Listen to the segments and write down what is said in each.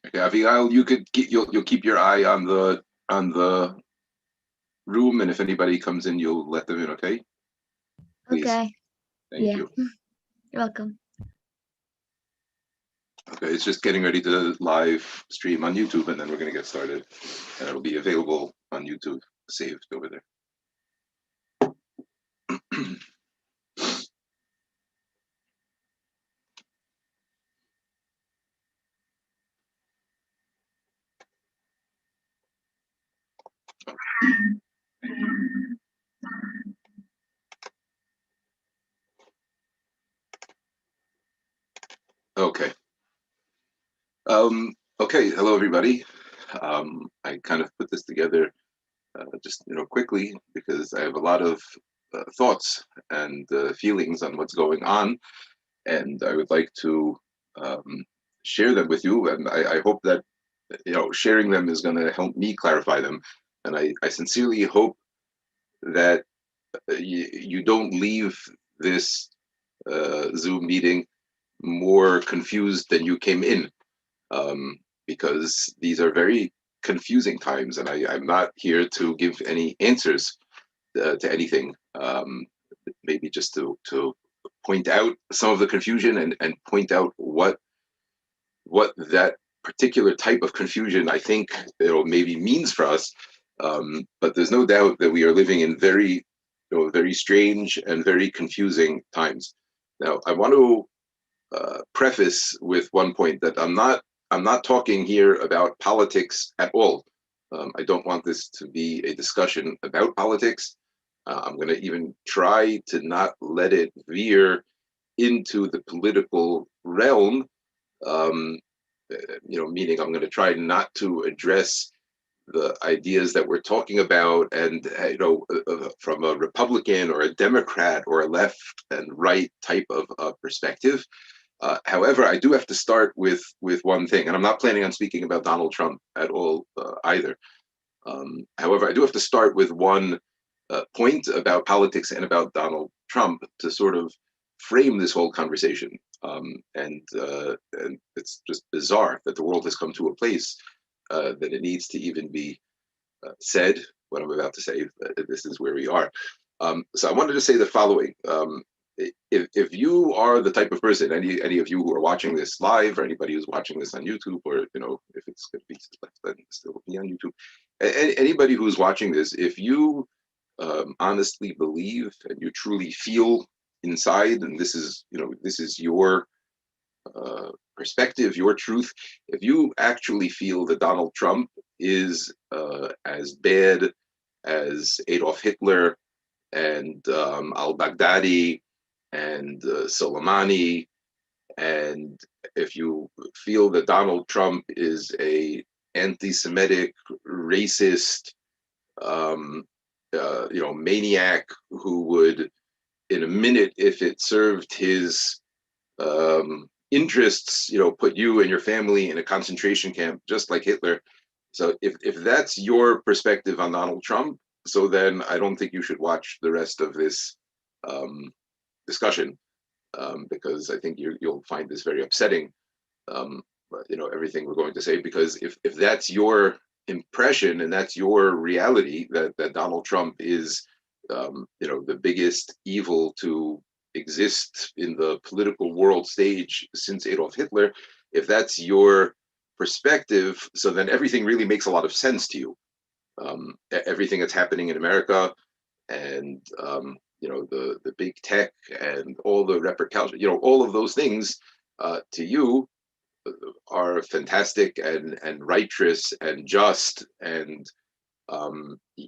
Okay, Abigail, you'll keep your eye on the room, and if anybody comes in, you'll let them in. Okay, please. Okay. Thank Yeah. you. You're welcome. Okay, it's just getting ready to live stream on YouTube, and then we're going to get started, and it'll be available on YouTube, saved over there. Okay. Okay. Hello, everybody. I kind of put this together just quickly because I have a lot of thoughts and feelings on what's going on, and I would like to share them with you. And I hope that sharing them is going to help me clarify them. And I sincerely hope that you don't leave this Zoom meeting more confused than you came in, because these are very confusing times, and I'm not here to give any answers to anything. Maybe just to point out some of the confusion and point out what that particular type of confusion I think maybe means for us. But there's no doubt that we are living in very very strange and very confusing times. Now, I want to preface with one point that I'm not talking here about politics at all. I don't want this to be a discussion about politics. I'm going to even try to not let it veer into the political realm. Um, Meaning I'm going to try not to address the ideas that we're talking about, and from a Republican or a Democrat or a left and right type of perspective. However, I do have to start with one thing, and I'm not planning on speaking about Donald Trump at all either. However, I do have to start with one point about politics and about Donald Trump to sort of frame this whole conversation. And it's just bizarre that the world has come to a place that it needs to even be said. What I'm about to say, this is where we are. So I wanted to say the following. If you are the type of person, any of you who are watching this live, or anybody who's watching this on YouTube, or if it's going to be then still be on YouTube, anybody who's watching this, if you honestly believe and you truly feel inside, and this is your perspective, your truth, if you actually feel that Donald Trump is as bad as Adolf Hitler and al-Baghdadi and Soleimani, and if you feel that Donald Trump is a anti-Semitic, racist, maniac who would, in a minute, if it served his interests, put you and your family in a concentration camp, just like Hitler. So if that's your perspective on Donald Trump, so then I don't think you should watch the rest of this discussion, because I think you'll find this very upsetting. Everything we're going to say, because if that's your impression and that's your reality, that Donald Trump is the biggest evil to exist in the political world stage since Adolf Hitler, if that's your perspective, so then everything really makes a lot of sense to you. Everything that's happening in America, and the big tech and all the repercussions, all of those things to you are fantastic and righteous and just, and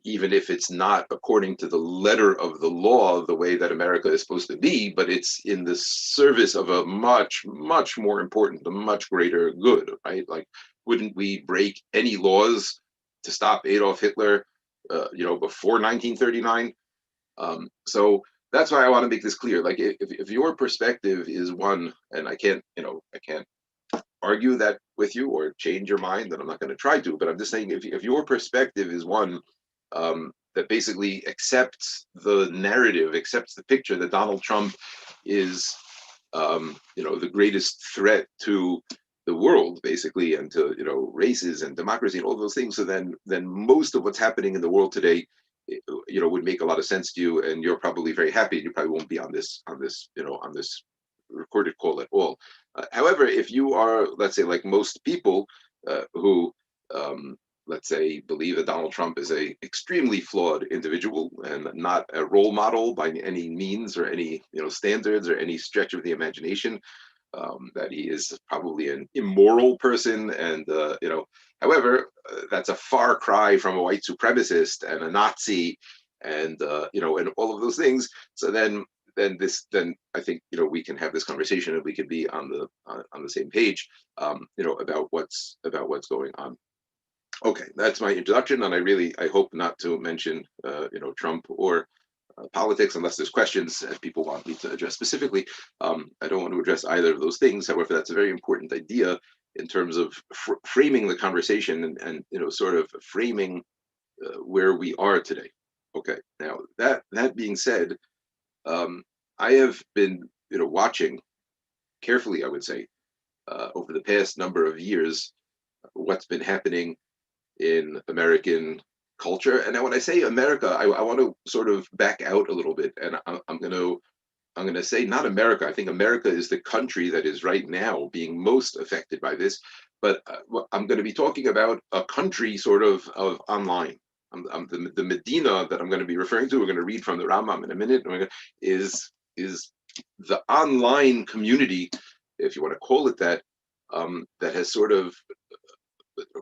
even if it's not according to the letter of the law the way that America is supposed to be, but it's in the service of a much, much more important, a much greater good, right? Like, wouldn't we break any laws to stop Adolf Hitler, before 1939? So that's why I want to make this clear. Like, if your perspective is one, and I can't argue that with you or change your mind, then I'm not going to try to, but I'm just saying, if your perspective is one that basically accepts the narrative, accepts the picture that Donald Trump is the greatest threat to the world basically, and to races and democracy and all those things. So then most of what's happening in the world today, would make a lot of sense to you, and you're probably very happy. You probably won't be on this recorded call at all. However, if you are, let's say, like most people who um, let's say, believe that Donald Trump is a extremely flawed individual and not a role model by any means or any standards or any stretch of the imagination, that he is probably an immoral person, and however, that's a far cry from a white supremacist and a Nazi, and and all of those things. So then I think we can have this conversation and we can be on the same page, about what's going on. Okay, that's my introduction, and I hope not to mention Trump or politics unless there's questions that people want me to address specifically. I don't want to address either of those things. However, that's a very important idea in terms of framing the conversation, and sort of framing where we are today. Okay, now that being said, I have been watching carefully, I would say, over the past number of years, what's been happening in American culture. And now when I say America, I want to sort of back out a little bit, and I'm going to say not America. I think America is the country that is right now being most affected by this. But I'm going to be talking about a country sort of online. The Medina that I'm going to be referring to, we're going to read from the Rambam in a minute, is the online community, if you want to call it that, that has sort of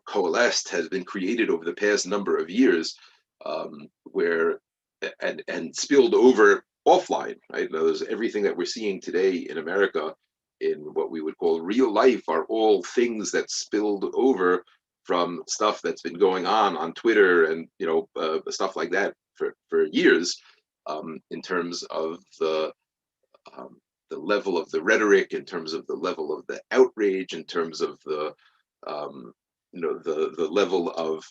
coalesced, has been created over the past number of years, where and spilled over offline. Right, now, there's everything that we're seeing today in America in what we would call real life are all things that spilled over from stuff that's been going on Twitter and stuff like that for years, in terms of the level of the rhetoric, in terms of the level of the outrage, in terms of the the level of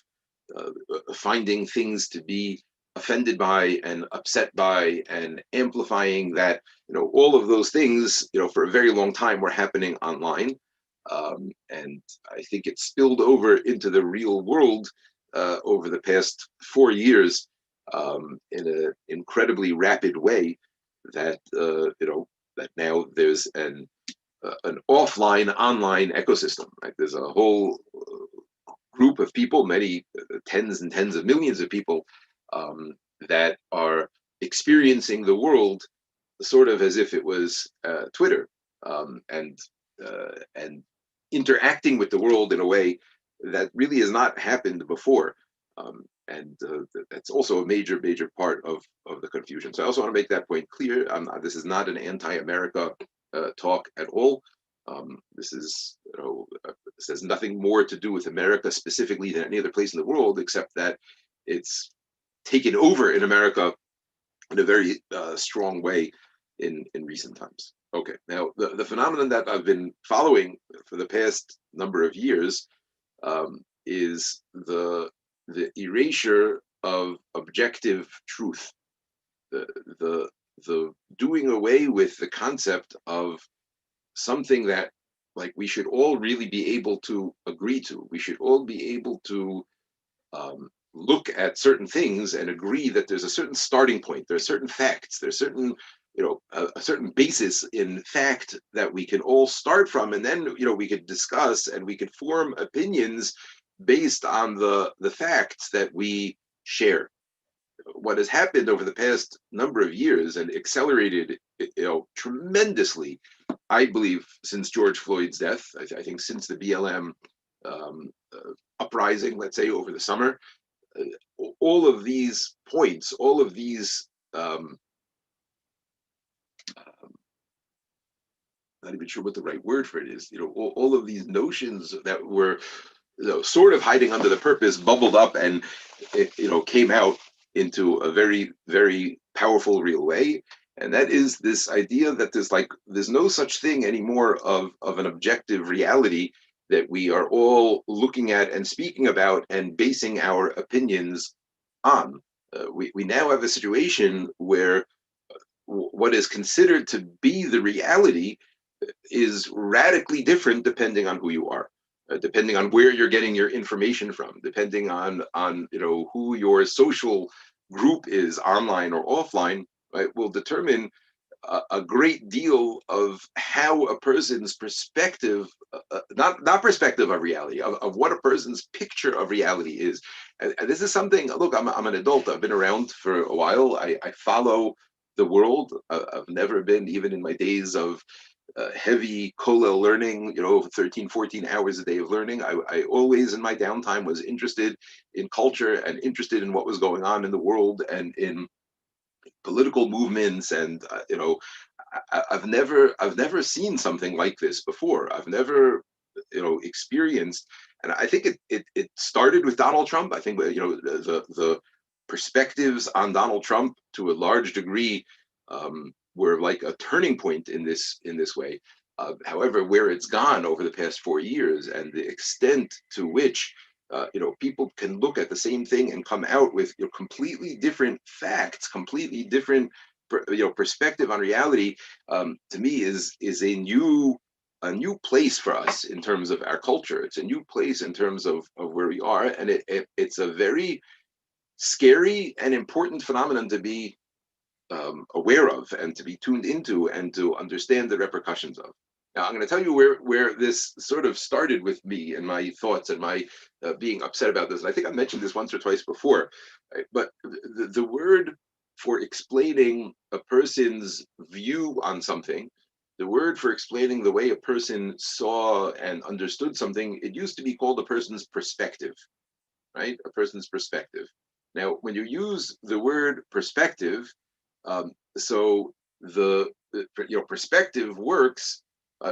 finding things to be offended by and upset by, and amplifying that. All of those things for a very long time were happening online, and I think it spilled over into the real world over the past 4 years, in an incredibly rapid way, that that now there's an offline online ecosystem. Right? There's a whole group of people, many tens and tens of millions of people, that are experiencing the world sort of as if it was Twitter, and interacting with the world in a way that really has not happened before. And that's also a major part of the confusion. So I also want to make that point clear. This is not an anti-America talk at all. This is, this has nothing more to do with America specifically than any other place in the world, except that it's taken over in America in a very strong way in recent times. Okay, now the phenomenon that I've been following for the past number of years, is the erasure of objective truth, the doing away with the concept of something that, like, we should all really be able to agree to. We should all be able to look at certain things and agree that there's a certain starting point. There are certain facts. There's certain, a certain basis in fact that we can all start from, and then we could discuss and we could form opinions based on the facts that we share. What has happened over the past number of years and accelerated tremendously, I believe, since George Floyd's death, I think since the BLM uprising, let's say, over the summer, all of these points, all of these, not even sure what the right word for it is, all of these notions that were sort of hiding under the purpose bubbled up, and it came out into a very, very powerful, real way. And that is this idea that there's no such thing anymore of an objective reality that we are all looking at and speaking about and basing our opinions on. We now have a situation where what is considered to be the reality is radically different depending on who you are, depending on where you're getting your information from, depending on who your social group is, online or offline, right, will determine a great deal of how a person's perspective, not perspective of reality, of what a person's picture of reality is. And this is something. Look, I'm an adult. I've been around for a while. I follow the world. I've never been, even in my days of heavy kollel learning, 13, 14 hours a day of learning. I always, in my downtime, was interested in culture and interested in what was going on in the world and in political movements. And I've never seen something like this before. I've never experienced. And I think it started with Donald Trump. I think the perspectives on Donald Trump to a large degree were like a turning point in this way. However, where it's gone over the past 4 years and the extent to which people can look at the same thing and come out with completely different facts, completely different perspective on reality, to me is a new place for us in terms of our culture. It's a new place in terms of where we are, and it's a very scary and important phenomenon to be aware of and to be tuned into and to understand the repercussions of. Now, I'm going to tell you where this sort of started with me and my thoughts and my being upset about this. And I think I mentioned this once or twice before, right? But the word for explaining a person's view on something, the word for explaining the way a person saw and understood something, it used to be called a person's perspective, right? A person's perspective. Now, when you use the word perspective, so the perspective works.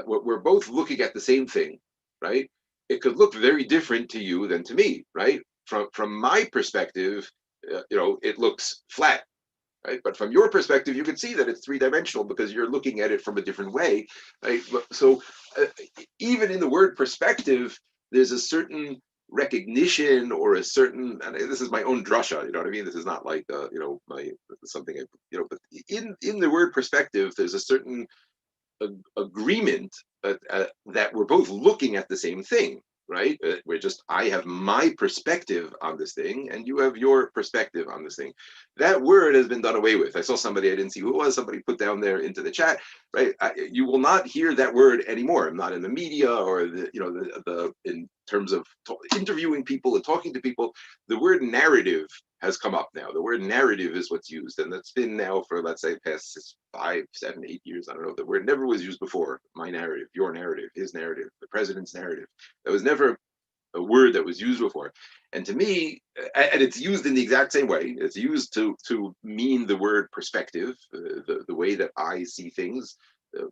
We're both looking at the same thing, right? It could look very different to you than to me, right? From my perspective, it looks flat, right? But from your perspective, you can see that it's three-dimensional because you're looking at it from a different way, right? So uh, even in the word perspective, there's a certain recognition or a certain, and this is my own drasha, you know what I mean? This is not like my something but in the word perspective, there's a certain agreement that we're both looking at the same thing, right? We're just, I have my perspective on this thing, and you have your perspective on this thing. That word has been done away with. I saw somebody, I didn't see who it was, somebody put down there into the chat, right? You will not hear that word anymore. Not in the media or the in terms of interviewing people and talking to people. The word narrative has come up now. The word narrative is what's used, and that's been now for, let's say, past 5, 7, 8 years. I don't know. The word never was used before. My narrative, your narrative, his narrative, the president's narrative. That was never a word that was used before. And to me, and it's used in the exact same way. It's used to mean the word perspective, the way that I see things,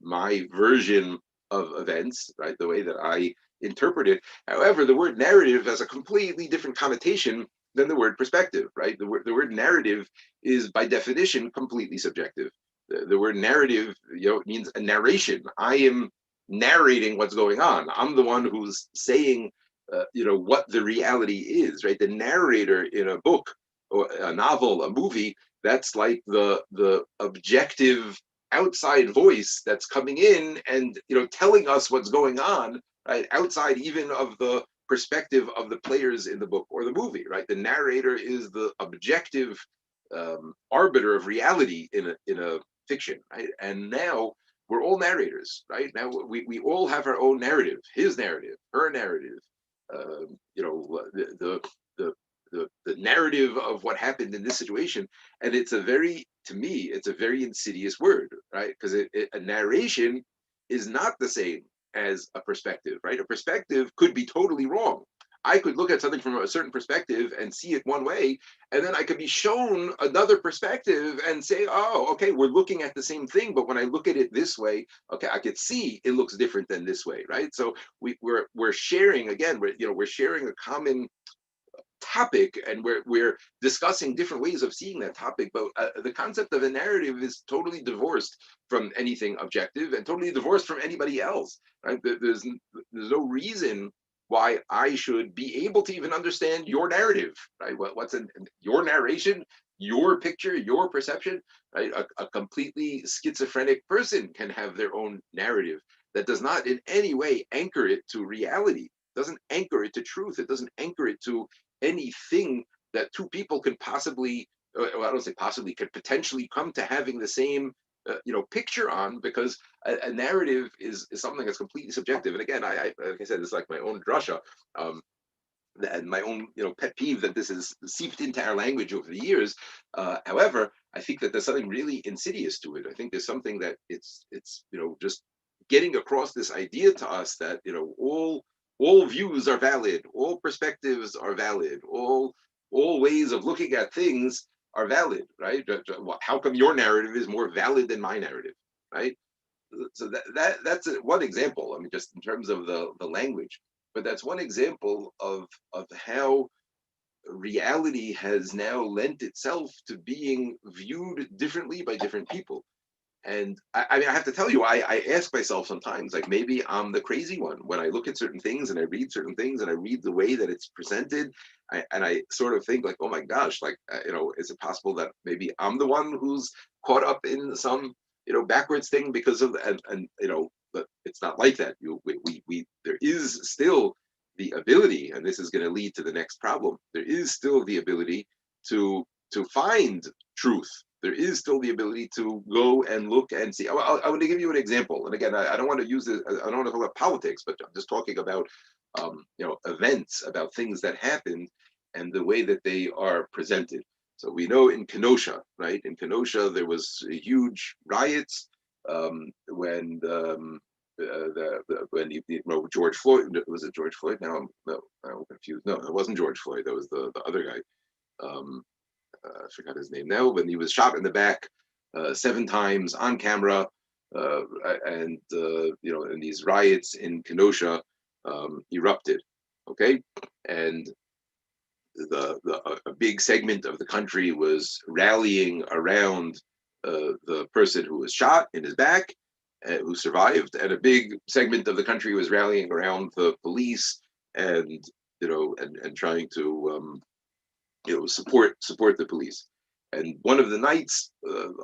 my version of events, right? The way that I interpret it. However, the word narrative has a completely different connotation than the word perspective, right? The word narrative is by definition completely subjective. The word narrative, means a narration. I am narrating what's going on. I'm the one who's saying, what the reality is, right? The narrator in a book or a novel, a movie, that's like the objective outside voice that's coming in and telling us what's going on, right? Outside even of the perspective of the players in the book or the movie, right? The narrator is the objective arbiter of reality in a fiction, right? And now we're all narrators, right? Now we all have our own narrative, his narrative, her narrative, the the narrative of what happened in this situation. And to me, it's a very insidious word, right? Because a narration is not the same as a perspective, right? A perspective could be totally wrong. I could look at something from a certain perspective and see it one way, and then I could be shown another perspective and say, oh, okay, we're looking at the same thing, but when I look at it this way, okay, I could see it looks different than this way, right? So we're sharing, again, we're sharing a common topic, and we're discussing different ways of seeing that topic. But the concept of a narrative is totally divorced from anything objective and totally divorced from anybody else, right? There's no reason why I should be able to even understand your narrative, right? What's in your narration, your picture, your perception, right? A completely schizophrenic person can have their own narrative. that does not in any way anchor it to reality, doesn't anchor it to truth, it doesn't anchor it to anything that two people could possibly, well, I don't say possibly, could potentially come to having the same picture on, because a narrative is something that's completely subjective. And again, like I said, it's like my own drasha. Um, and my own pet peeve that this is seeped into our language over the years. However, I think that there's something really insidious to it. I think there's something that it's just getting across this idea to us that all views are valid, all perspectives are valid, all ways of looking at things are valid, right? How come your narrative is more valid than my narrative, right? So that's one example. I mean, just in terms of the language, but that's one example of how reality has now lent itself to being viewed differently by different people. And I mean, I have to tell you, I ask myself sometimes, like maybe I'm the crazy one when I look at certain things and I read certain things and I read the way that it's presented. And I sort of think like, oh my gosh, like, is it possible that maybe I'm the one who's caught up in some, backwards thing because of, and but it's not like that. There is still the ability, and this is going to lead to the next problem. There is still the ability to find truth. There is still the ability to go and look and see. I want to give you an example. And again, I don't want to use it. I don't want to talk about politics, but I'm just talking about, events, about things that happened and the way that they are presented. So we know in Kenosha, right? In Kenosha, there was huge riots when when George Floyd, was it George Floyd? Now I'm confused. No, it wasn't George Floyd. That was the other guy. Um, I forgot his name now, when he was shot in the back 7 times on camera, and these riots in Kenosha erupted. Okay, and a big segment of the country was rallying around the person who was shot in his back, who survived, and a big segment of the country was rallying around the police and and trying to support the police. And one of the nights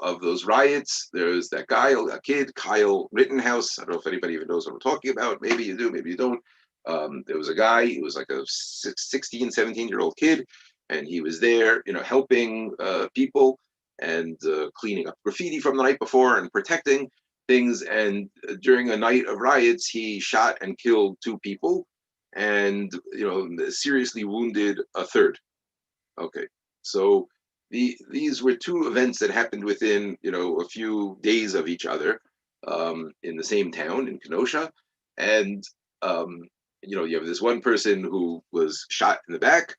of those riots, there's that guy, a kid, Kyle Rittenhouse. I don't know if anybody even knows what I'm talking about. Maybe you do, maybe you don't. There was a guy, he was like a 16, 17-year-old kid, and he was there, helping people and cleaning up graffiti from the night before and protecting things. And during a night of riots, he shot and killed 2 people and, seriously wounded a third. Okay, so these were 2 events that happened within a few days of each other, in the same town in Kenosha, and um, you have this one person who was shot in the back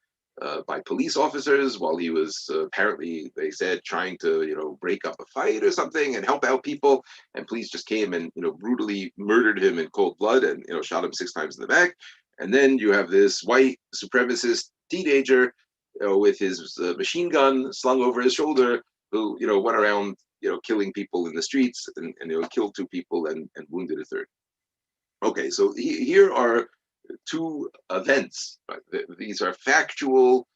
by police officers while he was apparently, they said, trying to break up a fight or something and help out people, and police just came and brutally murdered him in cold blood and shot him 6 times in the back. And then you have this white supremacist teenager with his machine gun slung over his shoulder, who went around killing people in the streets and killed 2 people and wounded a third. Okay, so here are 2 events. Right? These are factual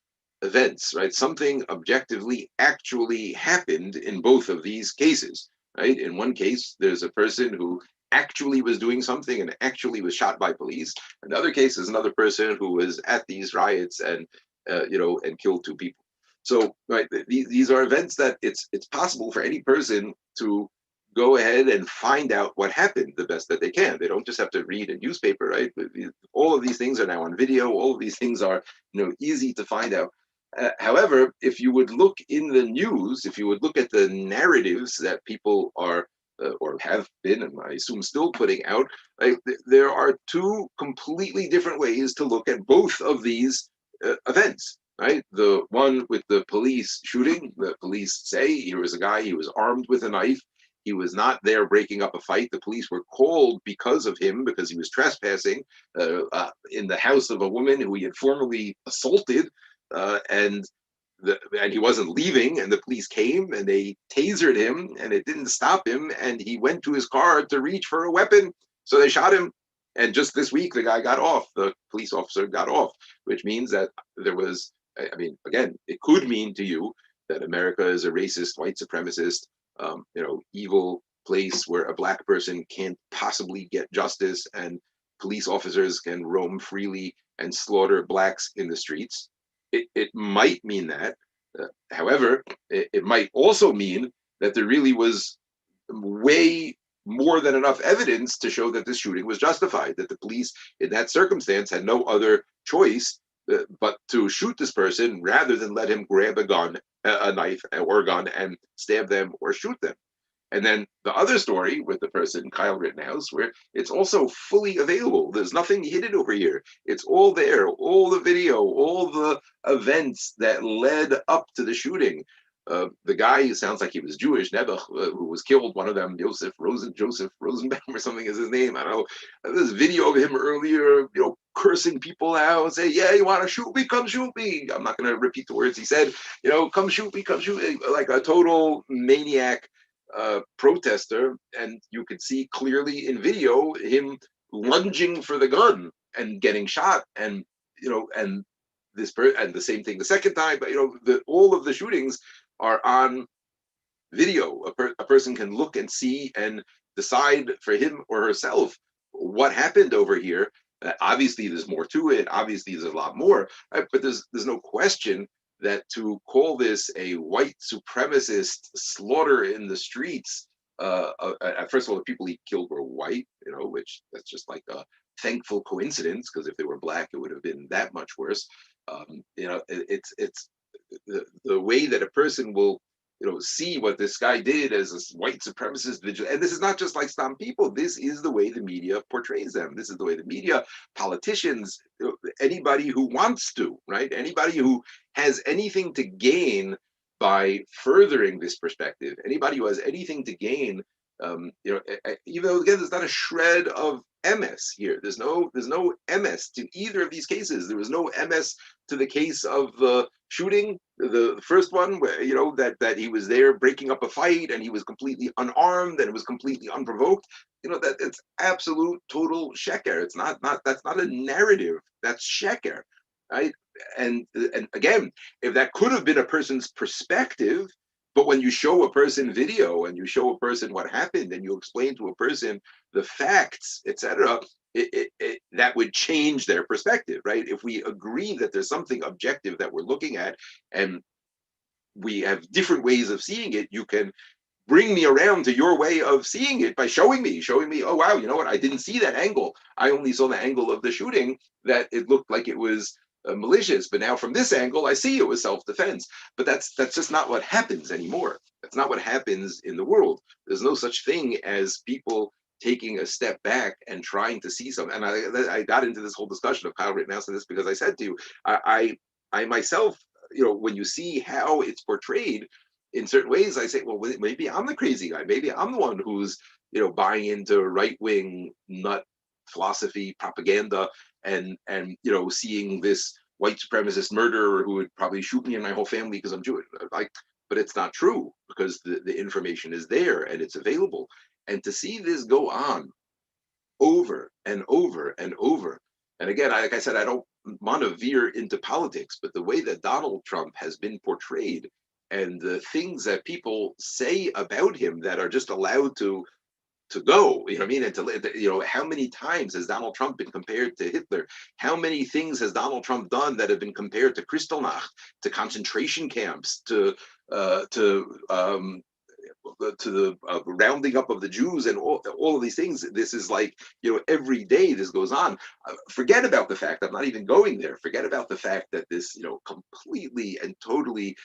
events, right? Something objectively actually happened in both of these cases, right? In one case, there's a person who actually was doing something and actually was shot by police. In the other case is another person who was at these riots and and killed 2 people. So, right, these are events that it's possible for any person to go ahead and find out what happened the best that they can. They don't just have to read a newspaper, right? All of these things are now on video. All of these things are easy to find out. However, if you would look in the news, if you would look at the narratives that people are or have been, and I assume still putting out, right, there are 2 completely different ways to look at both of these events. Right, the one with the police shooting, the police say here was a guy, he was armed with a knife. He was not there breaking up a fight. The police were called because of him, because he was trespassing in the house of a woman who he had formerly assaulted, and and he wasn't leaving. And the police came and they tasered him, and it didn't stop him. And he went to his car to reach for a weapon, so they shot him. And just this week, the guy got off. The police officer got off, which means that there was. I mean, again, it could mean to you that America is a racist, white supremacist, evil place where a black person can't possibly get justice and police officers can roam freely and slaughter blacks in the streets. It might mean that. However, it might also mean that there really was way more than enough evidence to show that this shooting was justified, that the police in that circumstance had no other choice but to shoot this person rather than let him grab a gun, a knife or a gun and stab them or shoot them. And then the other story with the person, Kyle Rittenhouse, where it's also fully available. There's nothing hidden over here. It's all there, all the video, all the events that led up to the shooting. The guy who sounds like he was Jewish, Nebuch, who was killed, one of them, Joseph Rosenbaum or something is his name. I don't know. This video of him earlier, cursing people out, say, yeah, you want to shoot me? Come shoot me. I'm not going to repeat the words he said. Come shoot me, come shoot me. Like a total maniac protester, and you could see clearly in video him lunging for the gun and getting shot, and and and the same thing the second time. But all of the shootings are on video. A person can look and see and decide for him or herself what happened over here. Obviously, there's more to it. Obviously, there's a lot more, right? But there's no question that to call this a white supremacist slaughter in the streets, first of all, the people he killed were white, which that's just like a thankful coincidence, because if they were black, it would have been that much worse. It's the way that a person will see what this guy did as a white supremacist vigilante. And this is not just like some people. This is the way the media portrays them. This is the way the media, politicians, anybody who wants to, right? Anybody who has anything to gain by furthering this perspective, anybody who has anything to gain, even though again, there's not a shred of MS here. There's no MS to either of these cases. There was no MS to the case of the shooting, the first one, where that he was there breaking up a fight and he was completely unarmed and it was completely unprovoked. That it's absolute total sheker. It's not that's not a narrative. That's sheker, right? And again, if that could have been a person's perspective, but when you show a person video and you show a person what happened and you explain to a person the facts, etc., that would change their perspective, right? If we agree that there's something objective that we're looking at and we have different ways of seeing it, you can bring me around to your way of seeing it by showing me, oh, wow, you know what? I didn't see that angle. I only saw the angle of the shooting that it looked like it was malicious. But now from this angle, I see it was self-defense. But that's just not what happens anymore. That's not what happens in the world. There's no such thing as people taking a step back and trying to see something. And I got into this whole discussion of Kyle Rittenhouse and this because I said to you, I myself, when you see how it's portrayed, in certain ways, I say, well, maybe I'm the crazy guy. Maybe I'm the one who's, buying into right-wing nut philosophy, propaganda, and seeing this white supremacist murderer who would probably shoot me and my whole family because I'm Jewish. But it's not true, because the information is there and it's available. And to see this go on over and over and over. And again, like I said, I don't want to veer into politics, but the way that Donald Trump has been portrayed and the things that people say about him that are just allowed to go, you know what I mean? And to, how many times has Donald Trump been compared to Hitler? How many things has Donald Trump done that have been compared to Kristallnacht, to concentration camps, to the rounding up of the Jews and all of these things? This is like, every day this goes on. Forget about the fact, I'm not even going there. Forget about the fact that this, completely and totally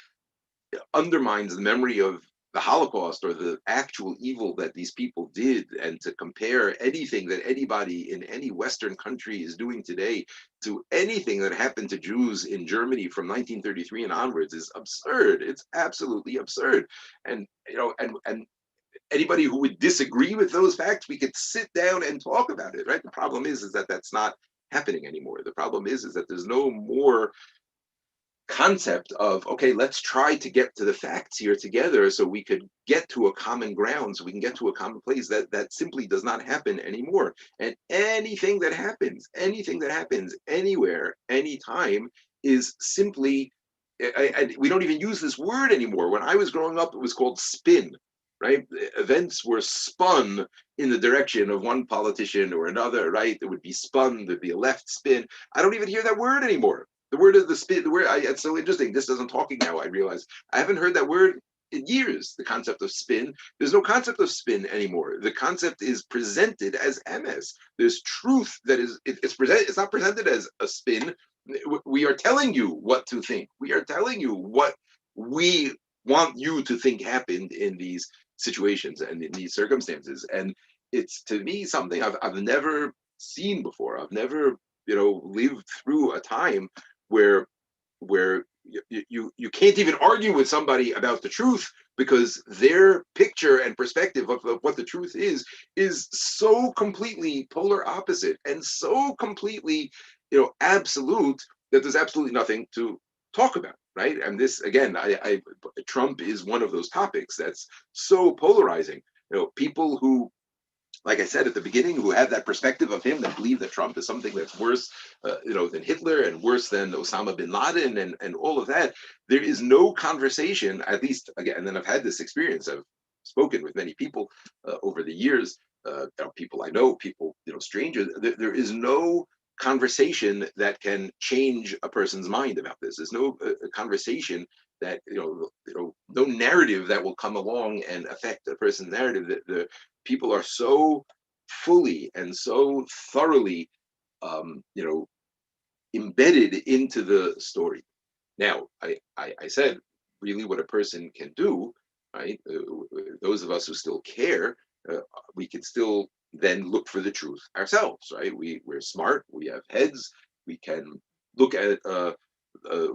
undermines the memory of the Holocaust or the actual evil that these people did. And to compare anything that anybody in any Western country is doing today to anything that happened to Jews in Germany from 1933 and onwards is absurd. It's absolutely absurd. And and anybody who would disagree with those facts, we could sit down and talk about it, right? The problem is that that's not happening anymore. The problem is that there's no more concept of, okay, let's try to get to the facts here together so we could get to a common ground, so we can get to a common place. That simply does not happen anymore. And anything that happens anywhere, anytime, is simply, we don't even use this word anymore. When I was growing up, it was called spin. right? Events were spun in the direction of one politician or another, right? It would be spun, there'd be a left spin. I don't even hear that word anymore. The word of the spin, the word, it's so interesting. Just as I'm talking now, I realize I haven't heard that word in years, the concept of spin. There's no concept of spin anymore. The concept is presented as MS. There's truth that is, it's not presented as a spin. We are telling you what to think. We are telling you what we want you to think happened in these situations and in these circumstances. And it's, to me, something I've never seen before. I've never, lived through a time where you can't even argue with somebody about the truth, because their picture and perspective of what the truth is so completely polar opposite and so completely absolute, that there's absolutely nothing to talk about, right? And this, again, Trump is one of those topics that's so polarizing. People who, like I said at the beginning, who have that perspective of him, that believe that Trump is something that's worse, than Hitler and worse than Osama bin Laden and all of that. There is no conversation, at least, again, and then I've had this experience. I've spoken with many people over the years, people I know, people, strangers. There is no conversation that can change a person's mind about this. There's no conversation that, no narrative that will come along and affect a person's narrative. The people are so fully and so thoroughly, embedded into the story. Now, I said, really, what a person can do, right? Those of us who still care, we can still then look for the truth ourselves, right? We're smart, we have heads, we can look at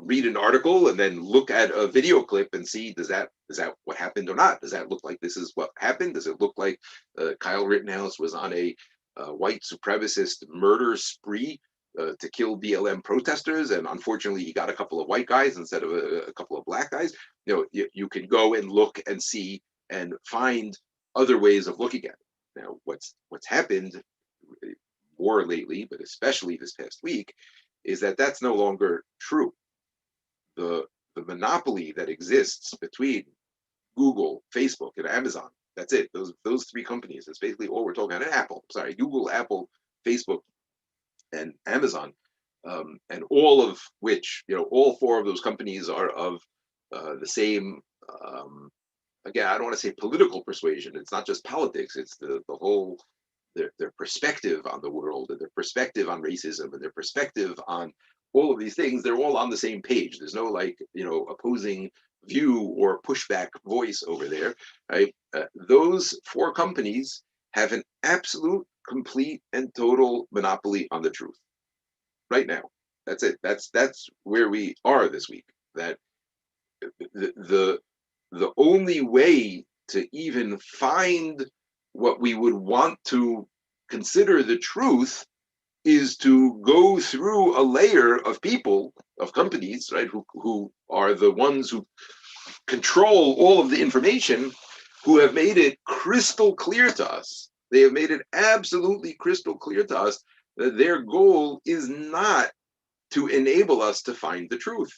read an article and then look at a video clip and see, is that what happened or not? Does that look like this is what happened? Does it look like Kyle Rittenhouse was on a white supremacist murder spree to kill BLM protesters, and unfortunately he got a couple of white guys instead of a couple of black guys? You can go and look and see and find other ways of looking at it. Now, what's happened more lately, but especially this past week, is that that's no longer true. The monopoly that exists between Google, Facebook, and Amazon. That's it. Those three companies. That's basically all we're talking about. And Apple. Sorry, Google, Apple, Facebook, and Amazon, and all of which, all four of those companies are of the same. Again, I don't want to say political persuasion. It's not just politics. It's the whole, their perspective on the world, and their perspective on racism, and their perspective on all of these things. They're all on the same page. There's no, like, opposing view or pushback voice over there, right? Those four companies have an absolute, complete, and total monopoly on the truth right now. That's it. That's where we are this week. That the only way to even find what we would want to consider the truth is to go through a layer of people, of companies, right, who are the ones who control all of the information, who have made it crystal clear to us. They have made it absolutely crystal clear to us that their goal is not to enable us to find the truth.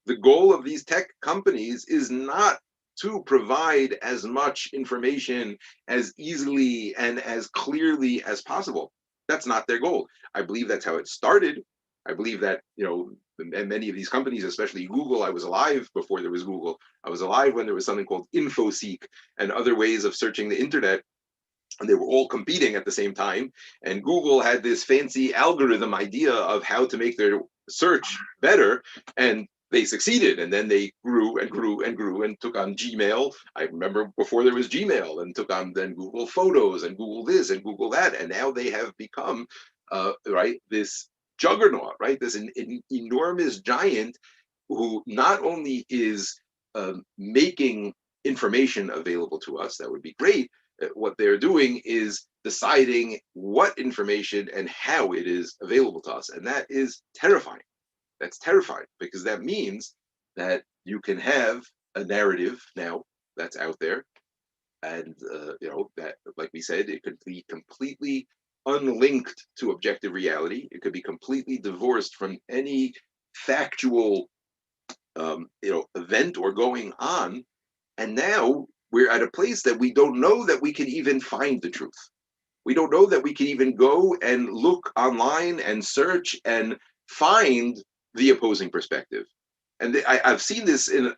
The goal of these tech companies is not to provide as much information as easily and as clearly as possible. That's not their goal. I believe that's how it started. I believe that, and many of these companies, especially Google, I was alive before there was Google. I was alive when there was something called InfoSeek and other ways of searching the internet, and they were all competing at the same time. And Google had this fancy algorithm idea of how to make their search better, and they succeeded. And then they grew and grew and grew and took on Gmail. I remember before there was Gmail, and took on then Google Photos and Google this and Google that. And now they have become, right, this juggernaut, right? This an enormous giant who not only is making information available to us that would be great. What they're doing is deciding what information and how it is available to us. And that is terrifying. That's terrifying, because that means that you can have a narrative now that's out there. And, that, like we said, it could be completely unlinked to objective reality. It could be completely divorced from any factual, event or going on. And now we're at a place that we don't know that we can even find the truth. We don't know that we can even go and look online and search and find the opposing perspective. And I've seen this in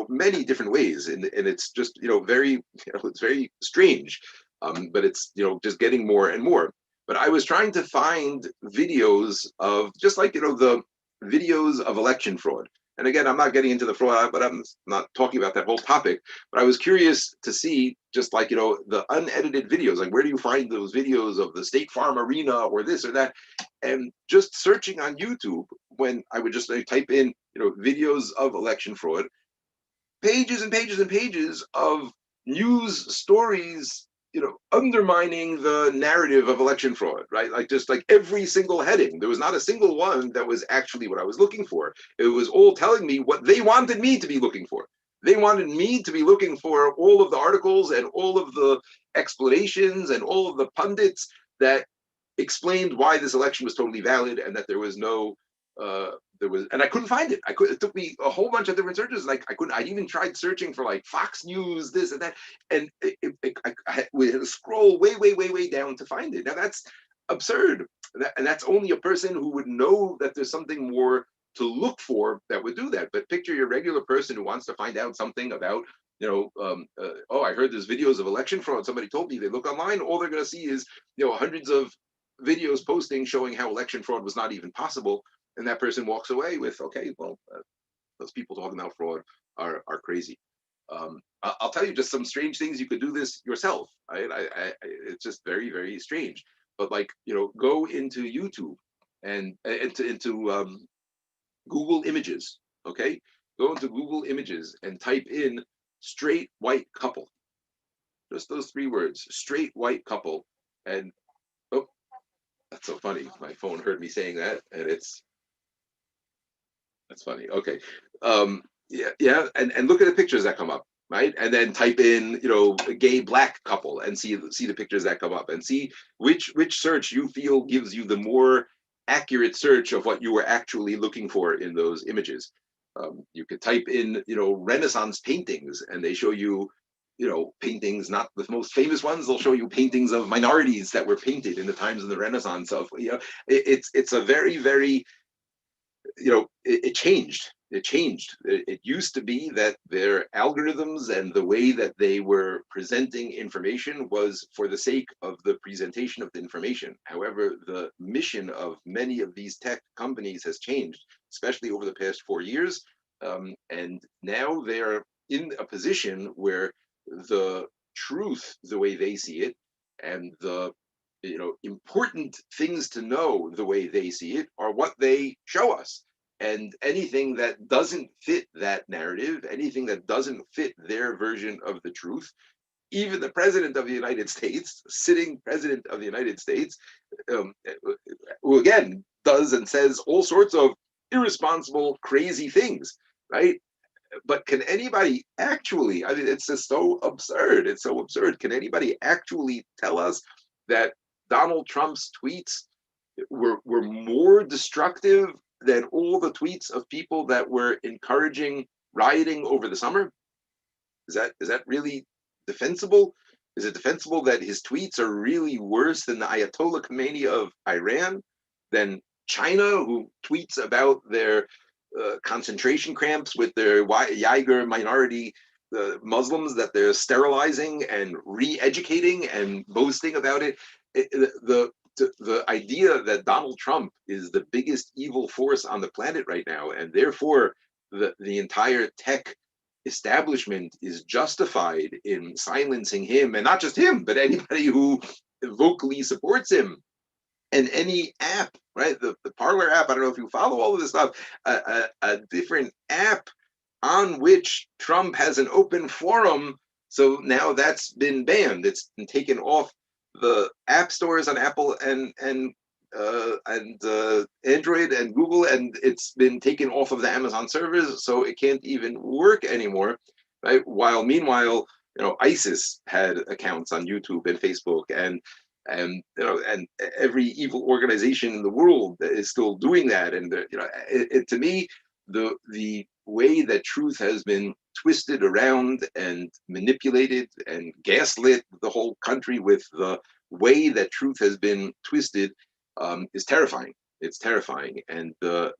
many different ways, and it's just very it's very strange, but it's just getting more and more. But I was trying to find videos of just like the videos of election fraud. And again, I'm not getting into the fraud, but I'm not talking about that whole topic. But I was curious to see just like the unedited videos, like where do you find those videos of the State Farm Arena or this or that? And just searching on YouTube, when I would just type in videos of election fraud, pages and pages and pages of news stories undermining the narrative of election fraud, right? Like just like every single heading, there was not a single one that was actually what I was looking for. It was all telling me what they wanted me to be looking for. They wanted me to be looking for all of the articles and all of the explanations and all of the pundits that explained why this election was totally valid, and that there was no and I couldn't find it. It took me a whole bunch of different searches. Like I couldn't. I even tried searching for like Fox News, this and that, and we had to scroll way down to find it. Now that's absurd, and that's only a person who would know that there's something more to look for that would do that. But picture your regular person who wants to find out something about oh, I heard there's videos of election fraud. Somebody told me. They look online. All they're going to see is hundreds of videos posting showing how election fraud was not even possible, and that person walks away with, okay, well, those people talking about fraud are crazy. I'll tell you just some strange things you could do this yourself. It's just very strange. But like go into YouTube and into Google Images. Okay, go into Google Images and type in straight white couple. Just those three words, straight white couple, and oh, that's so funny. My phone heard me saying that, and that's funny. Okay. Yeah, and look at the pictures that come up, right? And then type in, a gay black couple and see the pictures that come up, and see which search you feel gives you the more accurate search of what you were actually looking for in those images. You could type in, Renaissance paintings, and they show you, paintings, not the most famous ones. They'll show you paintings of minorities that were painted in the times of the Renaissance. It's a very it changed. It used to be that their algorithms and the way that they were presenting information was for the sake of the presentation of the information. However, the mission of many of these tech companies has changed, especially over the past 4 years. And now they're in a position where the truth, the way they see it, and the important things to know the way they see it are what they show us. And anything that doesn't fit that narrative, anything that doesn't fit their version of the truth, even the president of the United States, sitting president of the United States, who again does and says all sorts of irresponsible, crazy things, right? But can anybody actually, I mean, it's just so absurd. It's so absurd. Can anybody actually tell us that Donald Trump's tweets were more destructive than all the tweets of people that were encouraging rioting over the summer? Is that really defensible? Is it defensible that his tweets are really worse than the Ayatollah Khomeini of Iran, than China, who tweets about their concentration camps with their Uyghur minority Muslims that they're sterilizing and re-educating and boasting about it? The idea that Donald Trump is the biggest evil force on the planet right now, and therefore the entire tech establishment is justified in silencing him, and not just him, but anybody who vocally supports him. And any app, right? The Parler app, I don't know if you follow all of this stuff, a different app on which Trump has an open forum. So now that's been banned. It's been taken off the app stores on Apple and Android and Google, and it's been taken off of the Amazon servers, so it can't even work anymore, right? While meanwhile, ISIS had accounts on YouTube and Facebook, and and every evil organization in the world is still doing that. And to me, the way that truth has been twisted around and manipulated and gaslit the whole country with the way that truth has been twisted is terrifying. It's terrifying, and the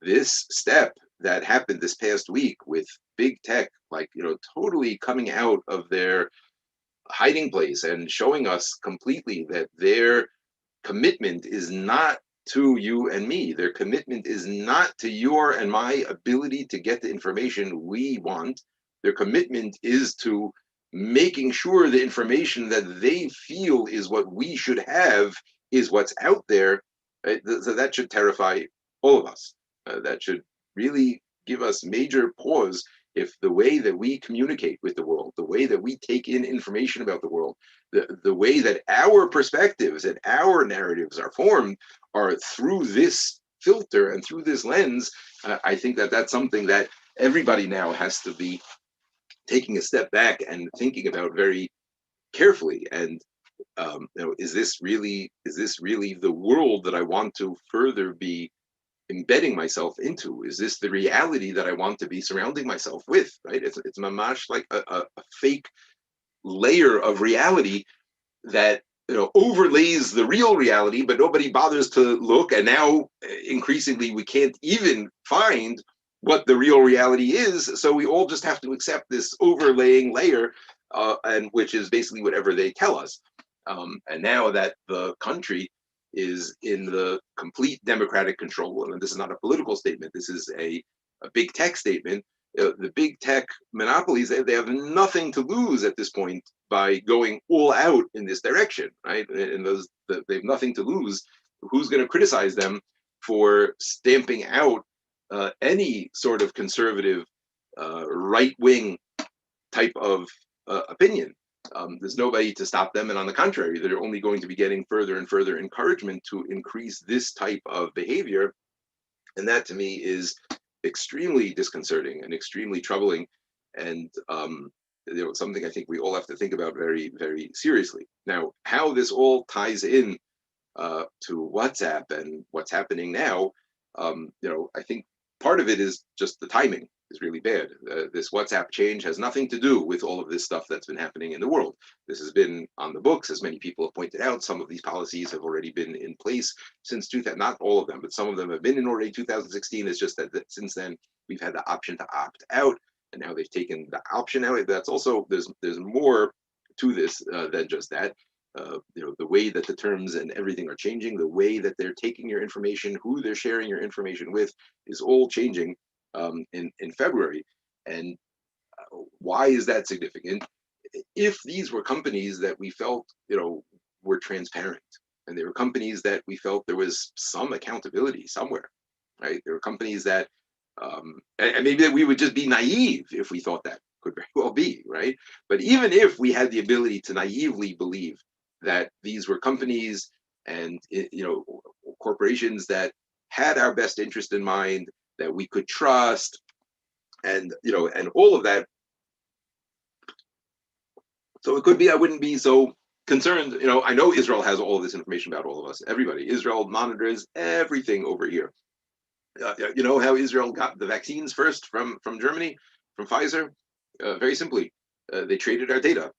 this step that happened this past week with big tech, like totally coming out of their hiding place and showing us completely that their commitment is not to you and me. Their commitment is not to your and my ability to get the information we want. Their commitment is to making sure the information that they feel is what we should have is what's out there. Right? So that should terrify all of us. That should really give us major pause if the way that we communicate with the world, the way that we take in information about the world, the way that our perspectives and our narratives are formed are through this filter and through this lens. I think that that's something that everybody now has to be taking a step back and thinking about very carefully. And is this really the world that I want to further be embedding myself into? Is this the reality that I want to be surrounding myself with? Right? It's mamash like a fake layer of reality that overlays the real reality, but nobody bothers to look. And now increasingly we can't even find what the real reality is, so we all just have to accept this overlaying layer, and which is basically whatever they tell us. And now that the country is in the complete democratic control, and this is not a political statement, this is a big tech statement. The big tech monopolies, they have nothing to lose at this point by going all out in this direction, right? And they have nothing to lose. Who's going to criticize them for stamping out any sort of conservative, right-wing type of opinion? There's nobody to stop them, and on the contrary, they're only going to be getting further and further encouragement to increase this type of behavior. And that to me is extremely disconcerting and extremely troubling, and something I think we all have to think about very, very seriously. Now, how this all ties in to WhatsApp and what's happening now, I think part of it is just the timing is really bad. This WhatsApp change has nothing to do with all of this stuff that's been happening in the world. This has been on the books, as many people have pointed out. Some of these policies have already been in place since 2000, not all of them, but some of them have been in already 2016. It's just that since then we've had the option to opt out, and now they've taken the option out. That's also, there's more to this than just that. The way that the terms and everything are changing, the way that they're taking your information, who they're sharing your information with, is all changing in February. And why is that significant? If these were companies that we felt were transparent, and they were companies that we felt there was some accountability somewhere, right? There were companies that and maybe that we would just be naive if we thought that, could very well be, right? But even if we had the ability to naively believe that these were companies and corporations that had our best interest in mind, that we could trust, and and all of that, so it could be I wouldn't be so concerned. I know Israel has all of this information about all of us, everybody. Israel monitors everything over here. You know how Israel got the vaccines first from Germany, from Pfizer? Very simply, they traded our data.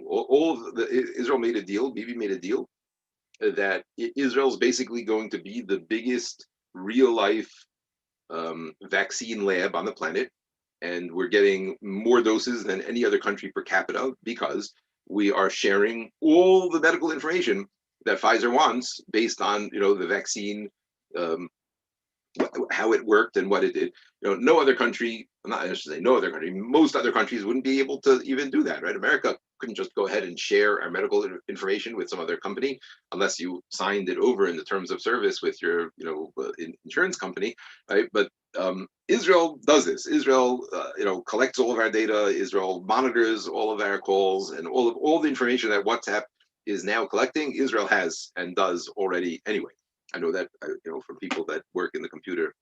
All of Israel made a deal. Bibi made a deal that Israel's basically going to be the biggest real life vaccine lab on the planet, and we're getting more doses than any other country per capita because we are sharing all the medical information that Pfizer wants based on the vaccine, how it worked and what it did. No other country, not I should say no other country, most other countries wouldn't be able to even do that, right? America couldn't just go ahead and share our medical information with some other company unless you signed it over in the terms of service with your insurance company, right? But Israel does this. Israel collects all of our data. Israel monitors all of our calls, and all the information that WhatsApp is now collecting, Israel has and does already anyway. I know that from people that work in the computer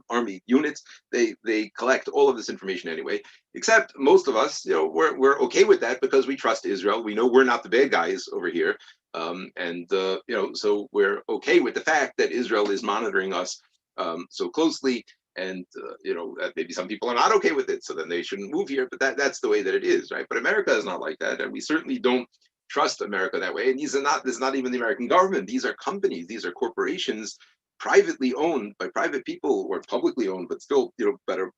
army units, they collect all of this information anyway. Except most of us, we're okay with that because we trust Israel. We know we're not the bad guys over here, and so we're okay with the fact that Israel is monitoring us so closely. And maybe some people are not okay with it, so then they shouldn't move here. But that's the way that it is, right? But America is not like that, and we certainly don't trust America that way. And this is not even the American government. These are companies, these are corporations, privately owned by private people, or publicly owned, but still, better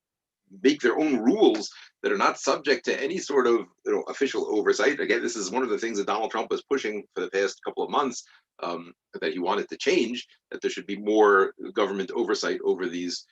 make their own rules that are not subject to any sort of official oversight. Again, this is one of the things that Donald Trump was pushing for the past couple of months, that he wanted to change, that there should be more government oversight over these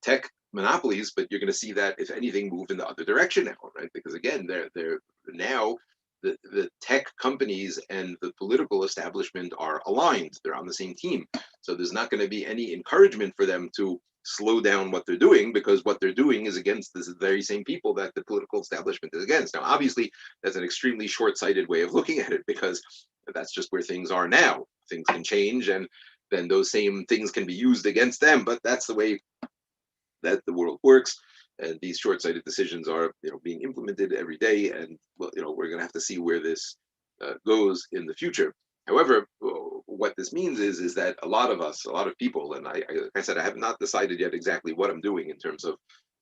tech monopolies. But you're going to see that, if anything, move in the other direction now, right? Because again, they're now the tech companies and the political establishment are aligned. They're on the same team. So there's not going to be any encouragement for them to slow down what they're doing, because what they're doing is against the very same people that the political establishment is against. Now, obviously, that's an extremely short-sighted way of looking at it, because that's just where things are now. Things can change, and then those same things can be used against them. But that's the way that the world works, and these short-sighted decisions are being implemented every day. And we're going to have to see where this goes in the future. However, what this means is that a lot of us, a lot of people, and like I said, I have not decided yet exactly what I'm doing in terms of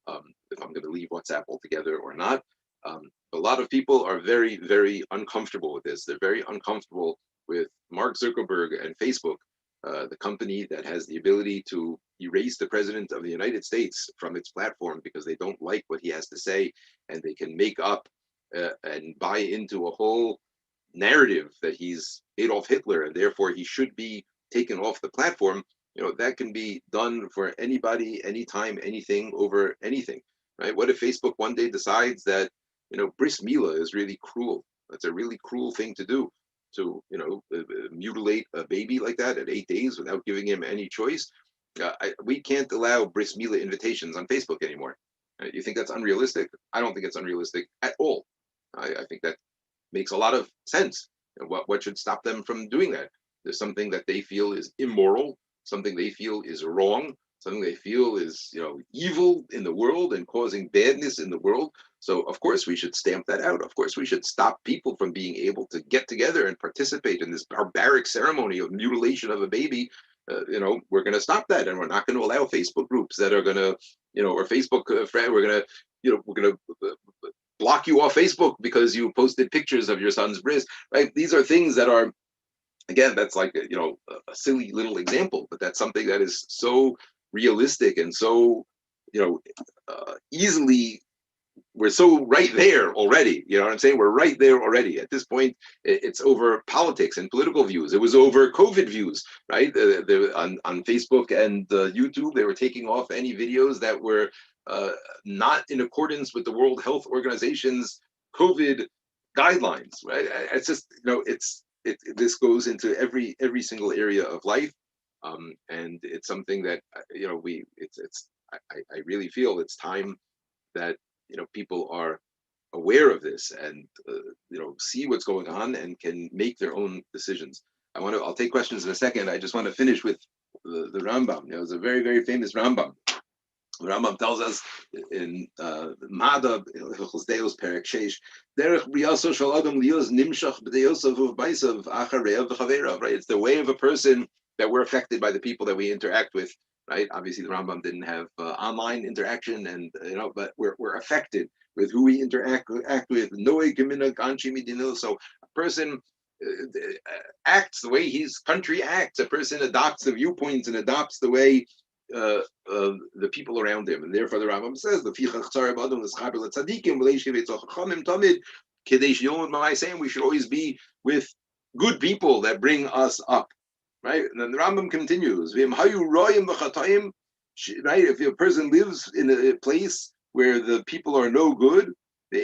if I'm going to leave WhatsApp altogether or not. A lot of people are very, very uncomfortable with this. They're very uncomfortable with Mark Zuckerberg and Facebook, the company that has the ability to erase the president of the United States from its platform because they don't like what he has to say, and they can make up and buy into a whole narrative that he's Adolf Hitler and therefore he should be taken off the platform. That can be done for anybody, anytime, anything, over anything, right? What if Facebook one day decides that bris milah is really cruel? That's a really cruel thing to do, to mutilate a baby like that at 8 days without giving him any choice. We can't allow bris milah invitations on Facebook anymore. You think that's unrealistic? I don't think it's unrealistic at all. I think that makes a lot of sense. And what should stop them from doing that? There's something that they feel is immoral, something they feel is wrong, something they feel is evil in the world and causing badness in the world. So of course we should stamp that out. Of course we should stop people from being able to get together and participate in this barbaric ceremony of mutilation of a baby. We're going to stop that, and we're not going to allow Facebook groups that are going to, or Facebook friend. We're going to, block you off Facebook because you posted pictures of your son's bris, right? These are things that are, again, that's like a silly little example, but that's something that is so realistic and so easily. We're so right there already. You know what I'm saying? We're right there already. At this point, it's over politics and political views. It was over COVID views, right? On Facebook and YouTube, they were taking off any videos that were not in accordance with the World Health Organization's COVID guidelines, right? It's just, this goes into every single area of life, and it's something that I really feel it's time that people are aware of this and see what's going on and can make their own decisions. I'll take questions in a second. I just want to finish with the Rambam. It's a very, very famous Rambam. The Rambam tells us in Mada Hilchos Deos Perek Sheish, Derech Briyaso Shel Adam Lios Nimshach B'Deosav Uvbaisav Achareav V'Chaveirav. Right, it's the way of a person that we're affected by the people that we interact with. Right, obviously the Rambam didn't have online interaction, and but we're affected with who we interact with. So a person acts the way his country acts. A person adopts the viewpoints and adopts the way the people around him, and therefore the Rambam says the saying we should always be with good people that bring us up, right? And then the Rambam continues, right? If a person lives in a place where the people are no good, so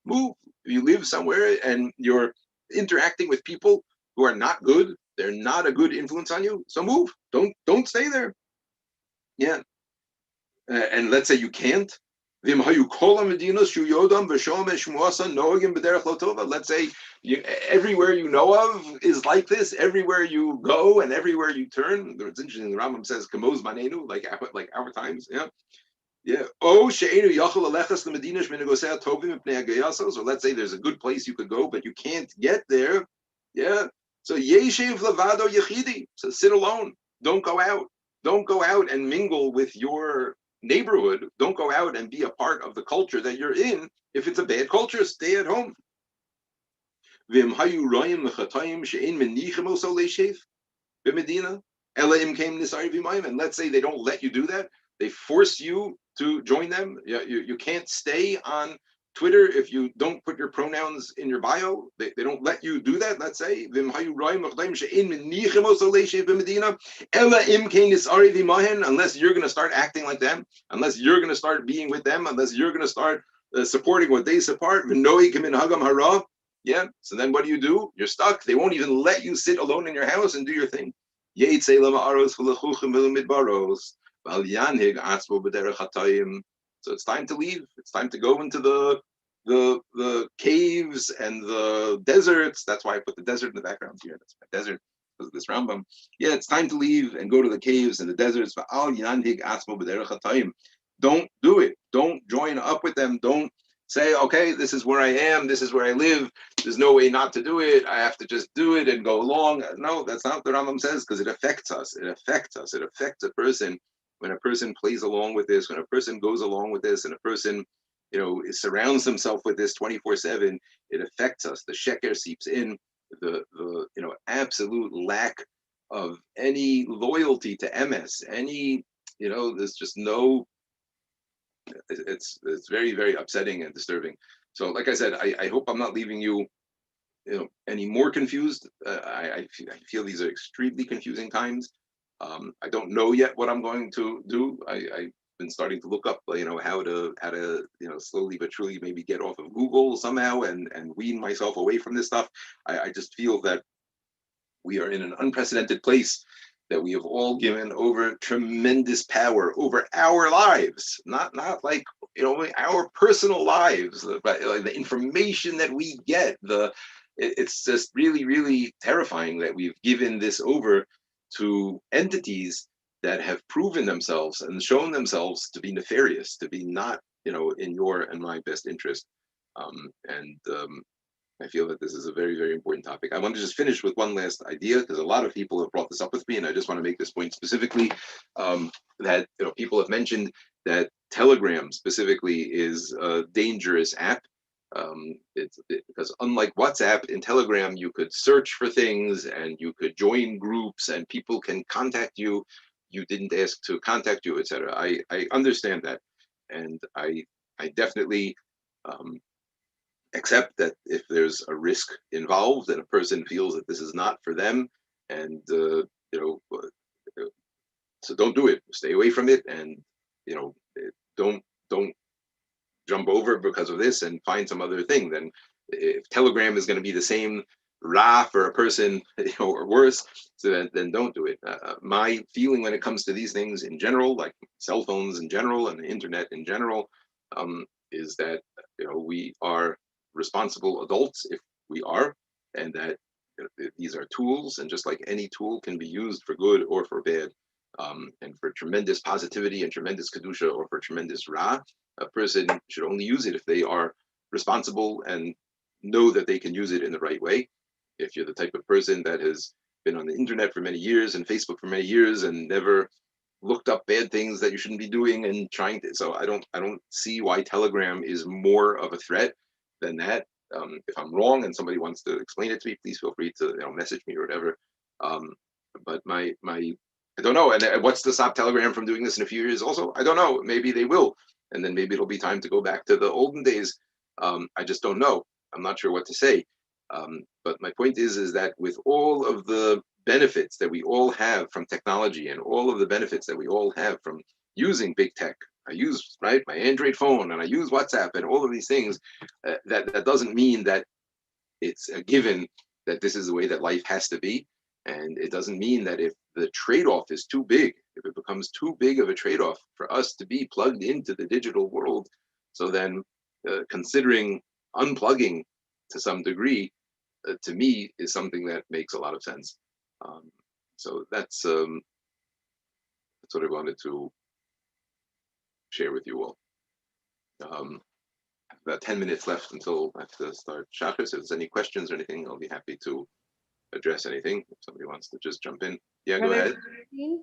move. If you live somewhere and you're interacting with people who are not good, they're not a good influence on you, so move. Don't stay there. Yeah. And let's say you can't. Let's say everywhere you know of is like this. Everywhere you go and everywhere you turn. It's interesting. The Rambam says "Kamoz manenu," like our times. Yeah. Yeah. Oh, so let's say there's a good place you could go, but you can't get there Yeah. So yeshiv levado yechidi. So sit alone. Don't go out. Don't go out and mingle with your neighborhood. Don't go out and be a part of the culture that you're in. If it's a bad culture, stay at home. Vim hayu royim lechatayim she'in menichem oso leishev b'medina elaim came nisari v'mayim. And let's say they don't let you do that. They force you to join them. You can't stay on Twitter if you don't put your pronouns in your bio. They don't let you do that. Let's say vim hayu royim lechatayim she'in menichem oso leishev b'medina elaim came nisari v'mayim. Unless you're going to start acting like them, unless you're going to start being with them, unless you're going to start supporting what they support. V'noi kim in hagam hara. Yeah. So then what do? You're stuck. They won't even let you sit alone in your house and do your thing. So it's time to leave. It's time to go into the caves and the deserts. That's why I put the desert in the background here. That's my desert because of this Rambam. Yeah, it's time to leave and go to the caves and the deserts. Don't do it. Don't join up with them. Don't say, okay, this is where I am. This is where I live. There's no way not to do it. I have to just do it and go along. No, that's not what Rambam says because it affects us. It affects us. It affects a person when a person plays along with this, when a person goes along with this, and a person, surrounds himself with this 24/7. It affects us. The sheker seeps in. The absolute lack of any loyalty to MS. There's just no. It's very, very upsetting and disturbing. So, like I said, I hope I'm not leaving you any more confused. I feel these are extremely confusing times. I don't know yet what I'm going to do. I've been starting to look up, how to slowly but surely maybe get off of Google somehow and wean myself away from this stuff. I just feel that we are in an unprecedented place, that we have all given over tremendous power over our lives, not like our personal lives, but like the information that we get. It's just really, really terrifying that we've given this over to entities that have proven themselves and shown themselves to be nefarious, to be not in your and my best interest. And I feel that this is a very, very important topic. I want to just finish with one last idea because a lot of people have brought this up with me, and I just want to make this point specifically, that people have mentioned that Telegram specifically is a dangerous app. Because unlike WhatsApp, in Telegram you could search for things and you could join groups and people can contact you. You didn't ask to contact you, etc. I understand that, and I definitely. Accept that if there's a risk involved and a person feels that this is not for them, and so don't do it. Stay away from it, and don't jump over because of this and find some other thing. Then, if Telegram is going to be the same ra for a person, or worse, so then don't do it. My feeling when it comes to these things in general, like cell phones in general and the internet in general, is that we are responsible adults if we are, and that these are tools, and just like any tool can be used for good or for bad, and for tremendous positivity and tremendous kedusha or for tremendous ra, a person should only use it if they are responsible and know that they can use it in the right way. If you're the type of person that has been on the internet for many years and Facebook for many years and never looked up bad things that you shouldn't be doing and trying to, so I don't see why Telegram is more of a threat than that. If I'm wrong and somebody wants to explain it to me, please feel free to message me or whatever. But my I don't know. And what's to stop Telegram from doing this in a few years? Also, I don't know. Maybe they will, and then maybe it'll be time to go back to the olden days. I just don't know. I'm not sure what to say. But my point is that with all of the benefits that we all have from technology and all of the benefits that we all have from using big tech, I use my Android phone and I use WhatsApp and all of these things. That doesn't mean that it's a given that this is the way that life has to be. And it doesn't mean that if the trade-off is too big, if it becomes too big of a trade-off for us to be plugged into the digital world, so then considering unplugging to some degree, to me, is something that makes a lot of sense. So that's what I wanted to share with you all. About 10 minutes left until I have to start Shachar. So if there's any questions or anything, I'll be happy to address anything. If somebody wants to just jump in, yeah, go Brother ahead. Dean?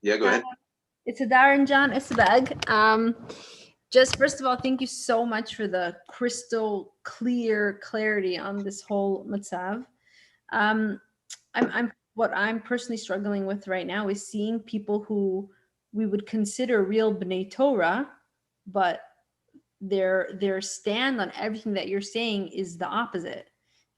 Yeah, go ahead. It's a Darren John Isabeg. Just first of all, thank you so much for the crystal clear clarity on this whole matzav. Um, I'm what I'm personally struggling with right now is seeing people who we would consider real B'nai Torah, but their stand on everything that you're saying is the opposite,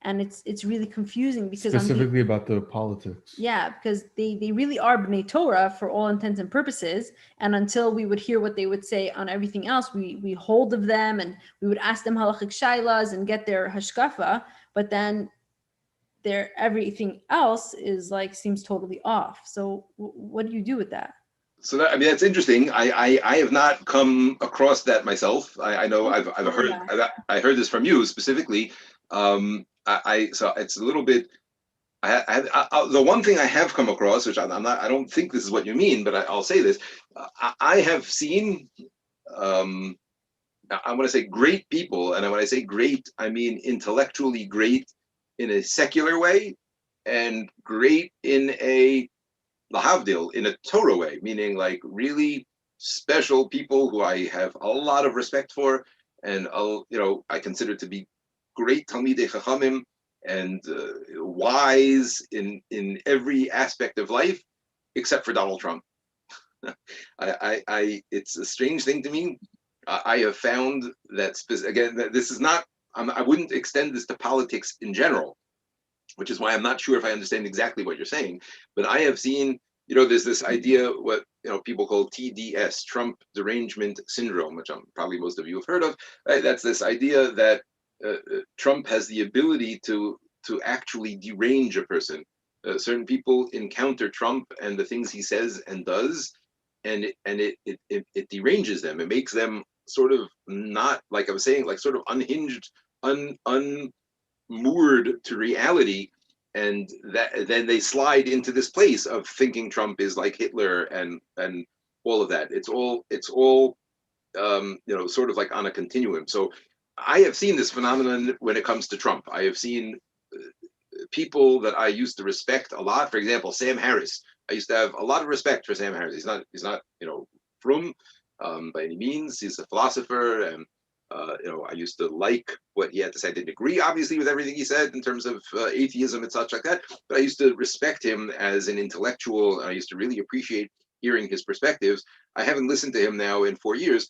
and it's really confusing because on the Specifically about the politics. yeah, because they really are B'nai Torah for all intents and purposes. And until we would hear what they would say on everything else, we hold of them and we would ask them halachic shailas and get their hashkafa. But then their everything else is like seems totally off. So what do you do with that? So that, I mean, that's interesting. I have not come across that myself. I know I've Oh, heard yeah. I heard this from you specifically. So it's a little bit. The one thing I have come across, which I'm not, I don't think this is what you mean, but I'll say this. I have seen. Um, I want to say great people, and when I say great, I mean intellectually great in a secular way, and great in a lahavdil, in a Torah way, meaning like really special people who I have a lot of respect for, and I consider to be great talmidei chachamim and wise in every aspect of life, except for Donald Trump. It's a strange thing to me. I have found that again, that this is not. I wouldn't extend this to politics in general, which is why I'm not sure if I understand exactly what you're saying. But I have seen, there's this idea what people call TDS, Trump derangement syndrome, which probably most of you have heard of. Right? That's this idea that Trump has the ability to actually derange a person. Certain people encounter Trump and the things he says and does, and it deranges them. It makes them sort of not, like I was saying, like sort of unhinged, unmoored to reality, and that then they slide into this place of thinking Trump is like Hitler and all of that. It's all sort of like on a continuum. So I have seen this phenomenon when it comes to Trump. I have seen people that I used to respect a lot. For example, Sam Harris. I used to have a lot of respect for Sam Harris. He's not frum by any means. He's a philosopher, and I used to like what he had to say. I didn't agree, obviously, with everything he said in terms of atheism and such like that. But I used to respect him as an intellectual, and I used to really appreciate hearing his perspectives. I haven't listened to him now in 4 years.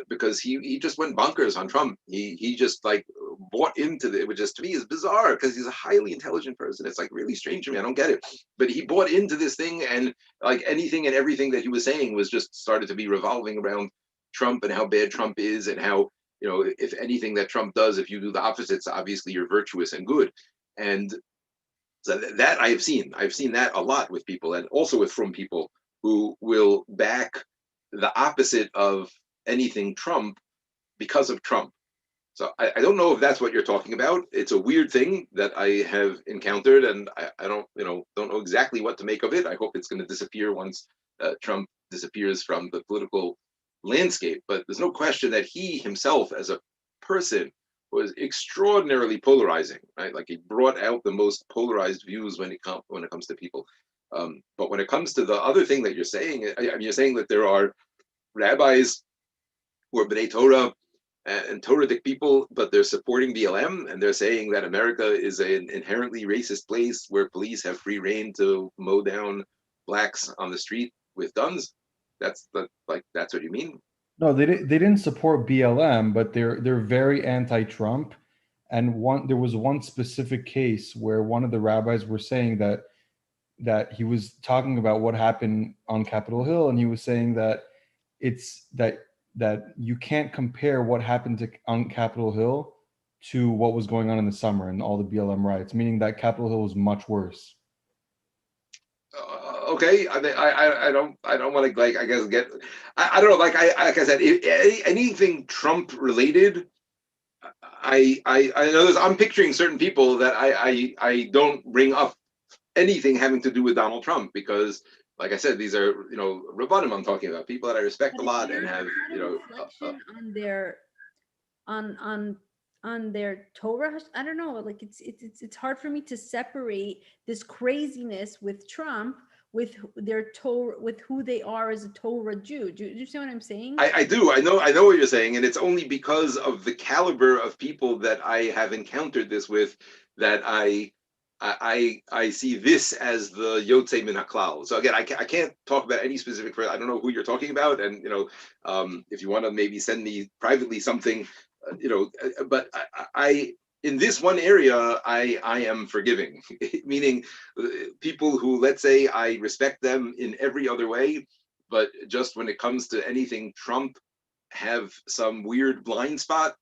Because he just went bonkers on Trump. He just like bought into it, which is to me is bizarre because he's a highly intelligent person. It's like really strange to me. I don't get it. But he bought into this thing, and like anything and everything that he was saying was just started to be revolving around Trump and how bad Trump is, and how if anything that Trump does, if you do the opposites, obviously you're virtuous and good. And so that I've seen that a lot with people, and also with from people who will back the opposite of anything Trump because of Trump. So I don't know if that's what you're talking about. It's a weird thing that I have encountered, and I don't know exactly what to make of it. I hope it's going to disappear once Trump disappears from the political landscape. But there's no question that he himself, as a person, was extraordinarily polarizing. Right, like he brought out the most polarized views when it comes to people. But when it comes to the other thing that you're saying, I mean, you're saying that there are rabbis who are B'nai Torah and Torahic people, but they're supporting BLM, and they're saying that America is an inherently racist place where police have free reign to mow down blacks on the street with guns. That's what you mean? No, they didn't support BLM, but they're very anti-Trump. And there was one specific case where one of the rabbis were saying that he was talking about what happened on Capitol Hill, and he was saying that it's that you can't compare what happened on Capitol Hill to what was going on in the summer and all the BLM riots, meaning that Capitol Hill was much worse. Okay, I mean, I don't want to, like, I guess I don't know, like I said, anything Trump related, I know I'm picturing certain people that I don't bring up anything having to do with Donald Trump, because like I said, these are Rabbanim I'm talking about, people that I respect But a is lot there and have not a reflection on their on on their Torah. I don't know, like it's hard for me to separate this craziness with Trump with their Torah, with who they are as a Torah Jew. Do you understand what I'm saying? I do. I know what you're saying, and it's only because of the caliber of people that I have encountered this with that I see this as the Yotze Min HaKlal. So again, I can't talk about any specific person. I don't know who you're talking about, and if you want to maybe send me privately something, but I in this one area I am forgiving, meaning people who, let's say, I respect them in every other way, but just when it comes to anything Trump, have some weird blind spot.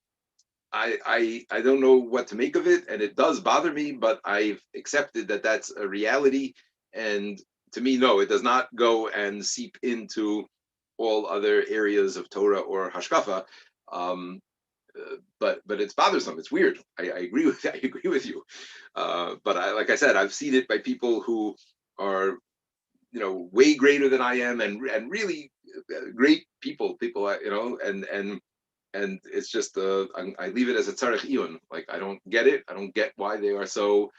I don't know what to make of it, and it does bother me, but I've accepted that that's a reality. And to me, no, it does not go and seep into all other areas of Torah or Hashkafa. But it's bothersome. It's weird. I agree with I agree with you. But like I said, I've seen it by people who are way greater than I am, and really great people, and it's just I leave it as a tzarech iyun. Like, I don't get it. I don't get why they are so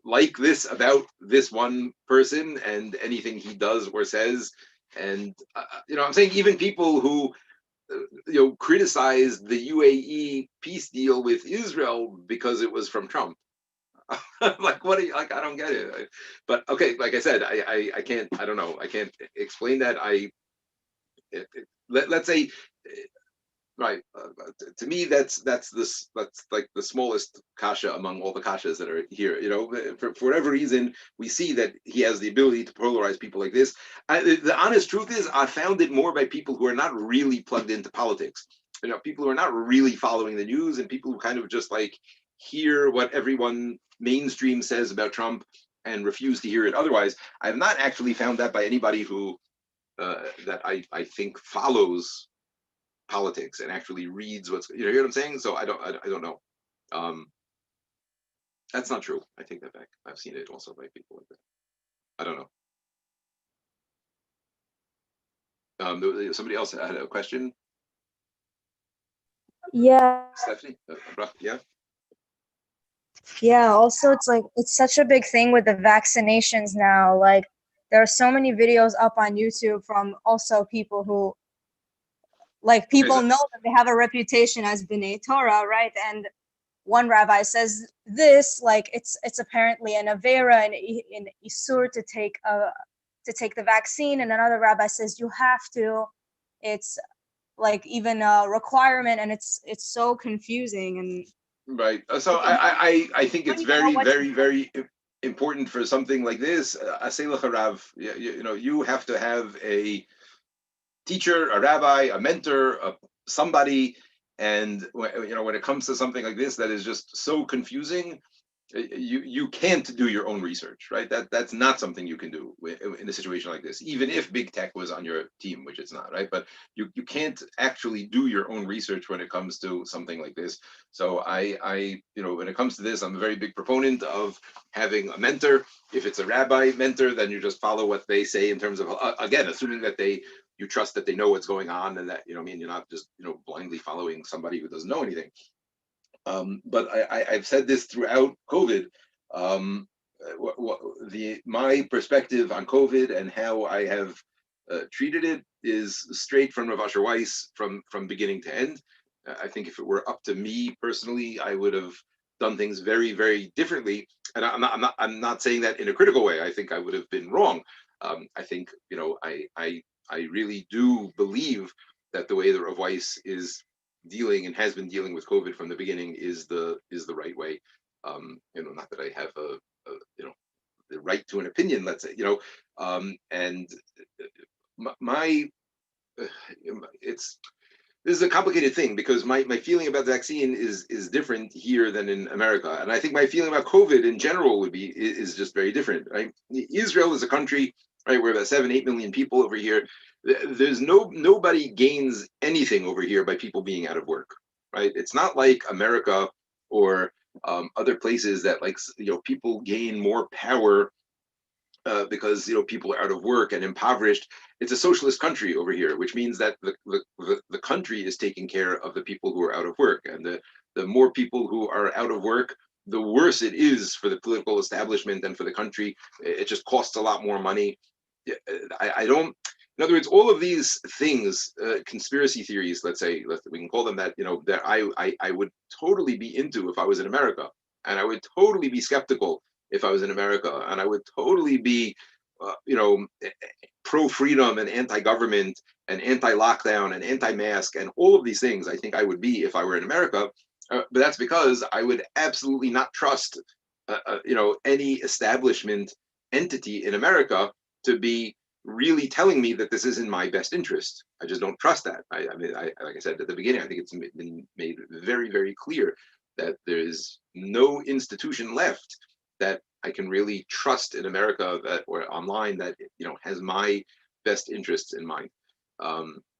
like this about this one person and anything he does or says. And I'm saying even people who criticized the UAE peace deal with Israel because it was from Trump. Like, what are you, like, I don't get it. But okay, like I said, I can't, I don't know, I can't explain that. Let's say, right, to me, that's like the smallest kasha among all the kashas that are here. For whatever reason, we see that he has the ability to polarize people like this. The honest truth is, I found it more by people who are not really plugged into politics. People who are not really following the news, and people who kind of just like hear what everyone mainstream says about Trump and refuse to hear it otherwise. I have not actually found that by anybody who that I think follows politics and actually reads what's, you know what I'm saying. So I don't know. That's not true. I take that back. I've seen it also by people like that. I don't know. Somebody else had a question. Yeah. Stephanie. Yeah. Yeah. Also, it's like, it's such a big thing with the vaccinations now. Like, there are so many videos up on YouTube from also people who, like, people know that they have a reputation as B'nai Torah, right? And one rabbi says this, like, it's apparently an avera and an isur to take the vaccine, and another rabbi says you have to. It's like even a requirement, and it's so confusing. And right. So I think it's very, very, very important for something like this. Asay l'charav. You have to have a teacher, a rabbi, a mentor, somebody. And when it comes to something like this that is just so confusing, you can't do your own research, right? That's not something you can do in a situation like this, even if big tech was on your team, which it's not, right? But you can't actually do your own research when it comes to something like this. So I when it comes to this, I'm a very big proponent of having a mentor. If it's a rabbi mentor, then you just follow what they say in terms of, again, assuming that you trust that they know what's going on, and that you're not just blindly following somebody who doesn't know anything. But I've said this throughout COVID. My perspective on COVID and how I have treated it is straight from Rav Asher Weiss from beginning to end. I think if it were up to me personally, I would have done things very, very differently. And I'm not saying that in a critical way. I think I would have been wrong. I think I really do believe that the way that Rav Weiss is dealing and has been dealing with COVID from the beginning is the right way. Not that I have the right to an opinion, let's say, and my it's this is a complicated thing, because my feeling about the vaccine is different here than in America, and I think my feeling about COVID in general is just very different. Right? Israel is a country, right? We're about 7-8 million people over here. There's nobody gains anything over here by people being out of work, right? It's not like America or other places that, like, people gain more power because people are out of work and impoverished. It's a socialist country over here, which means that the country is taking care of the people who are out of work, and the more people who are out of work, the worse it is for the political establishment and for the country. It just costs a lot more money. I don't. In other words, all of these things, conspiracy theories, let's say, we can call them that. That I would totally be into if I was in America, and I would totally be skeptical if I was in America, and I would totally be, pro-freedom and anti-government and anti-lockdown and anti-mask and all of these things. I think I would be if I were in America, but that's because I would absolutely not trust, any establishment entity in America to be really telling me that this is in my best interest. I just don't trust that. I mean, like I said at the beginning, I think it's been made very, very clear that there is no institution left that I can really trust in America, that or online, that has my best interests in mind,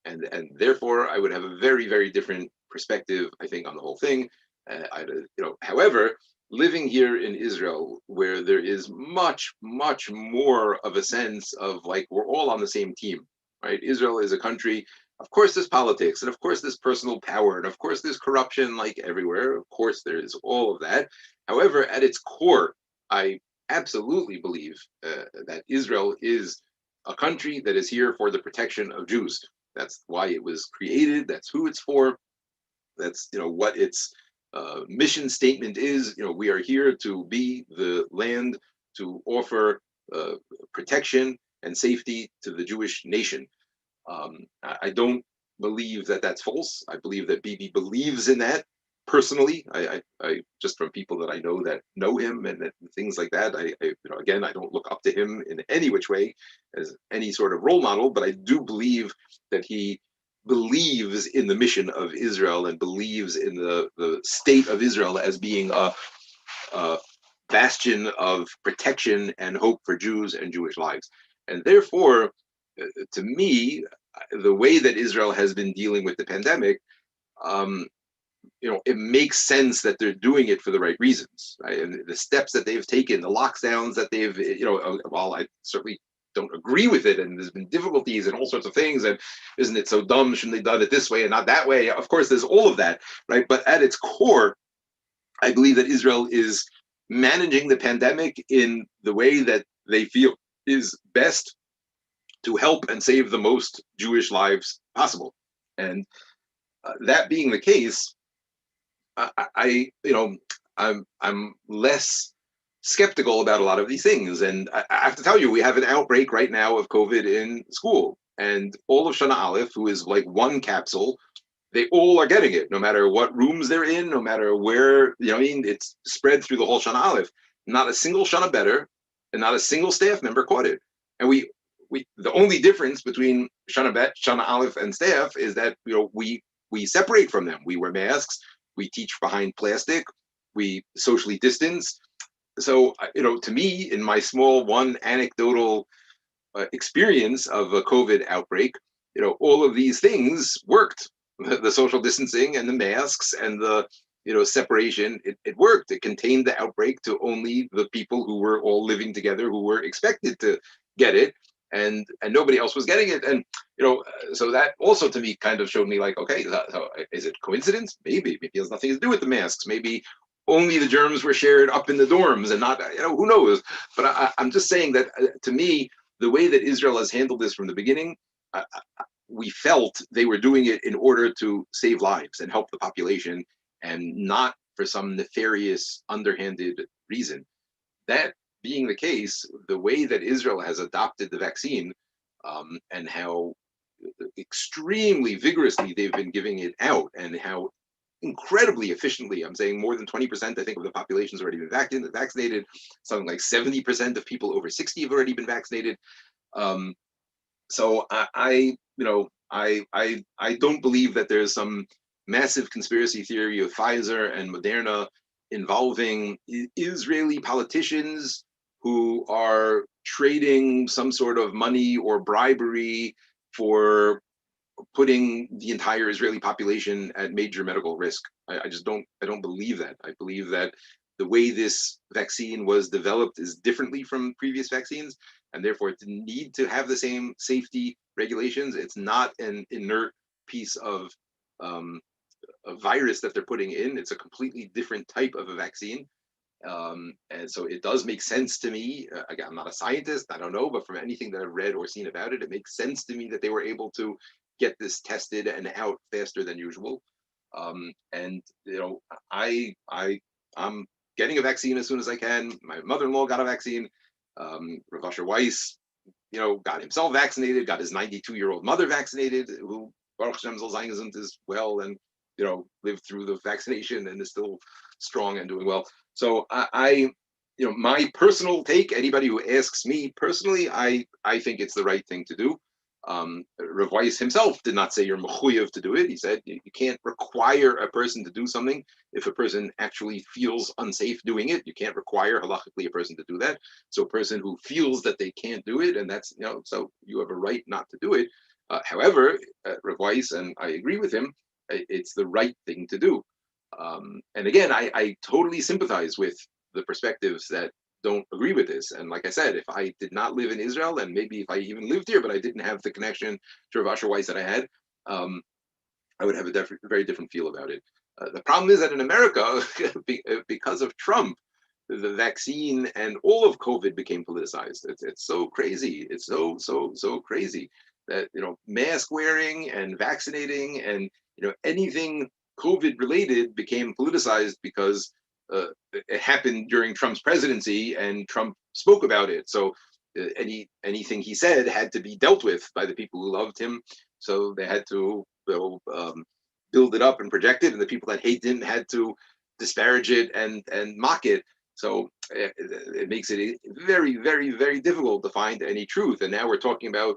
and therefore I would have a very, very different perspective, I think, on the whole thing. However, living here in Israel, where there is much, much more of a sense of like we're all on the same team, right? Israel is a country. Of course, there's politics, and of course, there's personal power, and of course, there's corruption, like everywhere. Of course, there is all of that. However, at its core, I absolutely believe that Israel is a country that is here for the protection of Jews. That's why it was created. That's who it's for. That's what its mission statement is. We are here to be the land to offer protection and safety to the Jewish nation. I don't believe that that's false. I believe that Bibi believes in that personally. I just from people that I know him and things like that. Again, I don't look up to him in any which way as any sort of role model, but I do believe that he believes in the mission of Israel and believes in the state of Israel as being a bastion of protection and hope for Jews and Jewish lives. And therefore, to me, the way that Israel has been dealing with the pandemic, it makes sense that they're doing it for the right reasons, right? And the steps that they've taken, the lockdowns that they've, while I certainly don't agree with it, and there's been difficulties and all sorts of things, and isn't it so dumb? Shouldn't they done it this way and not that way? Of course, there's all of that, right? But at its core, I believe that Israel is managing the pandemic in the way that they feel is best to help and save the most Jewish lives possible. And that being the case, I'm less skeptical about a lot of these things. And I have to tell you, we have an outbreak right now of COVID in school, and all of Shana Aleph, who is like one capsule, they all are getting it, no matter what rooms they're in, no matter where, it's spread through the whole Shana Aleph. Not a single Shana Better and not a single staff member caught it. And we the only difference between Shana Bet, Shana Aleph, and staff is that we separate from them. We wear masks, we teach behind plastic, we socially distance. So to me, in my small one anecdotal experience of a COVID outbreak, all of these things worked. The social distancing and the masks and the separation, it worked. It contained the outbreak to only the people who were all living together, who were expected to get it, and nobody else was getting it. And so that also to me kind of showed me like, okay, so is it coincidence? Maybe it has nothing to do with the masks. Maybe only the germs were shared up in the dorms and not, who knows? But I'm just saying that to me, the way that Israel has handled this from the beginning, we felt they were doing it in order to save lives and help the population, and not for some nefarious, underhanded reason. That being the case, the way that Israel has adopted the vaccine, and how extremely vigorously they've been giving it out, and how incredibly efficiently, I'm saying more than 20%, I think, of the population has already been vaccinated. Something like 70% of people over 60 have already been vaccinated. So I don't believe that there's some massive conspiracy theory of Pfizer and Moderna involving Israeli politicians who are trading some sort of money or bribery for putting the entire Israeli population at major medical risk. I don't believe that. I believe that the way this vaccine was developed is differently from previous vaccines, and therefore it didn't need to have the same safety regulations. It's not an inert piece of a virus that they're putting in. It's a completely different type of a vaccine. And so it does make sense to me. Again, I'm not a scientist, I don't know, but from anything that I've read or seen about it, it makes sense to me that they were able to get this tested and out faster than usual. And you know, I'm getting a vaccine as soon as I can. My mother-in-law got a vaccine. Rav Asher Weiss, you know, got himself vaccinated, got his 92-year-old mother vaccinated, who Baruch Hashem Zol Zayin Gesund is well and, you know, lived through the vaccination and is still strong and doing well. So you know, my personal take, anybody who asks me personally, I think it's the right thing to do. Rav Weiss himself did not say you're mechuyev to do it. He said you can't require a person to do something if a person actually feels unsafe doing it. You can't require halachically a person to do that. So a person who feels that they can't do it, and that's, you know, so you have a right not to do it. However, Rav Weiss, and I agree with him, it's the right thing to do. And again, I totally sympathize with the perspectives that don't agree with this. And like I said, if I did not live in Israel, and maybe if I even lived here, but I didn't have the connection to Rav Asher Weiss that I had, I would have a very different feel about it. The problem is that in America, because of Trump, the vaccine and all of COVID became politicized. It's so crazy. It's so crazy that, you know, mask wearing and vaccinating and, you know, anything COVID related became politicized because it happened during Trump's presidency and Trump spoke about it. So anything he said had to be dealt with by the people who loved him. So they had to, you know, build it up and project it, and the people that hate him had to disparage it and mock it. So it makes it very difficult to find any truth. And now we're talking about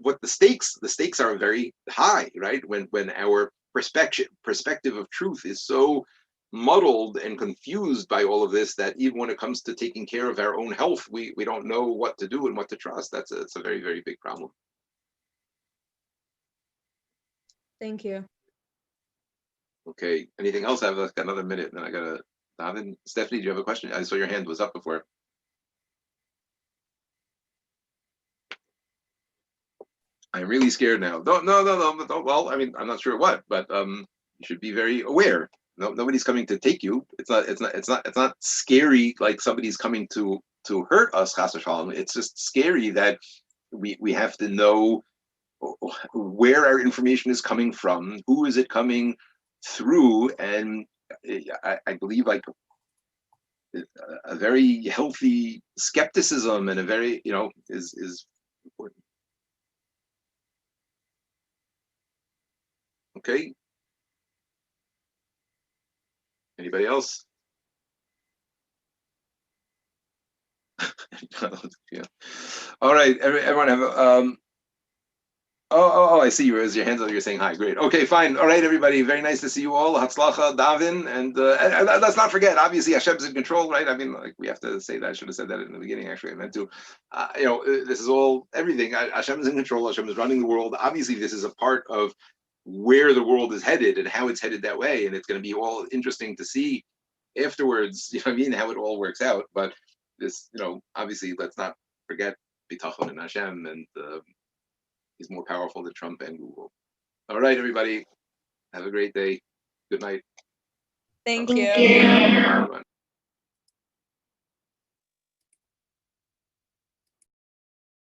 what the stakes are very high, right? When our perspective of truth is so muddled and confused by all of this that even when it comes to taking care of our own health, we don't know what to do and what to trust. It's a very big problem. Thank you. Okay, anything else? I have like another minute, and then I gotta. David, Stephanie, do you have a question? I saw your hand was up before. I'm really scared now. No. Well, I mean, I'm not sure what, but you should be very aware. No, nobody's coming to take you. It's not scary like somebody's coming to hurt us, chas v'shalom. It's just scary that we have to know where our information is coming from, who is it coming through, and I believe like a very healthy skepticism and a very, you know, is important. Okay. Anybody else? Yeah. All right, everyone have a, Oh, I see you. As your hands up, you're saying hi. Great. Okay, fine. All right, everybody. Very nice to see you all. Hatzlacha, Davin, and let's not forget. Obviously, Hashem's in control, right? I mean, like we have to say that. I should have said that in the beginning. Actually, I meant to. You know, this is all everything. Hashem is in control. Hashem is running the world. Obviously, this is a part of where the world is headed and how it's headed that way, and it's going to be all interesting to see afterwards. You know what I mean? How it all works out. But this, you know, obviously, let's not forget bitachon and Hashem and. He's more powerful than Trump and Google. All right, everybody. Have a great day. Good night. Thank you.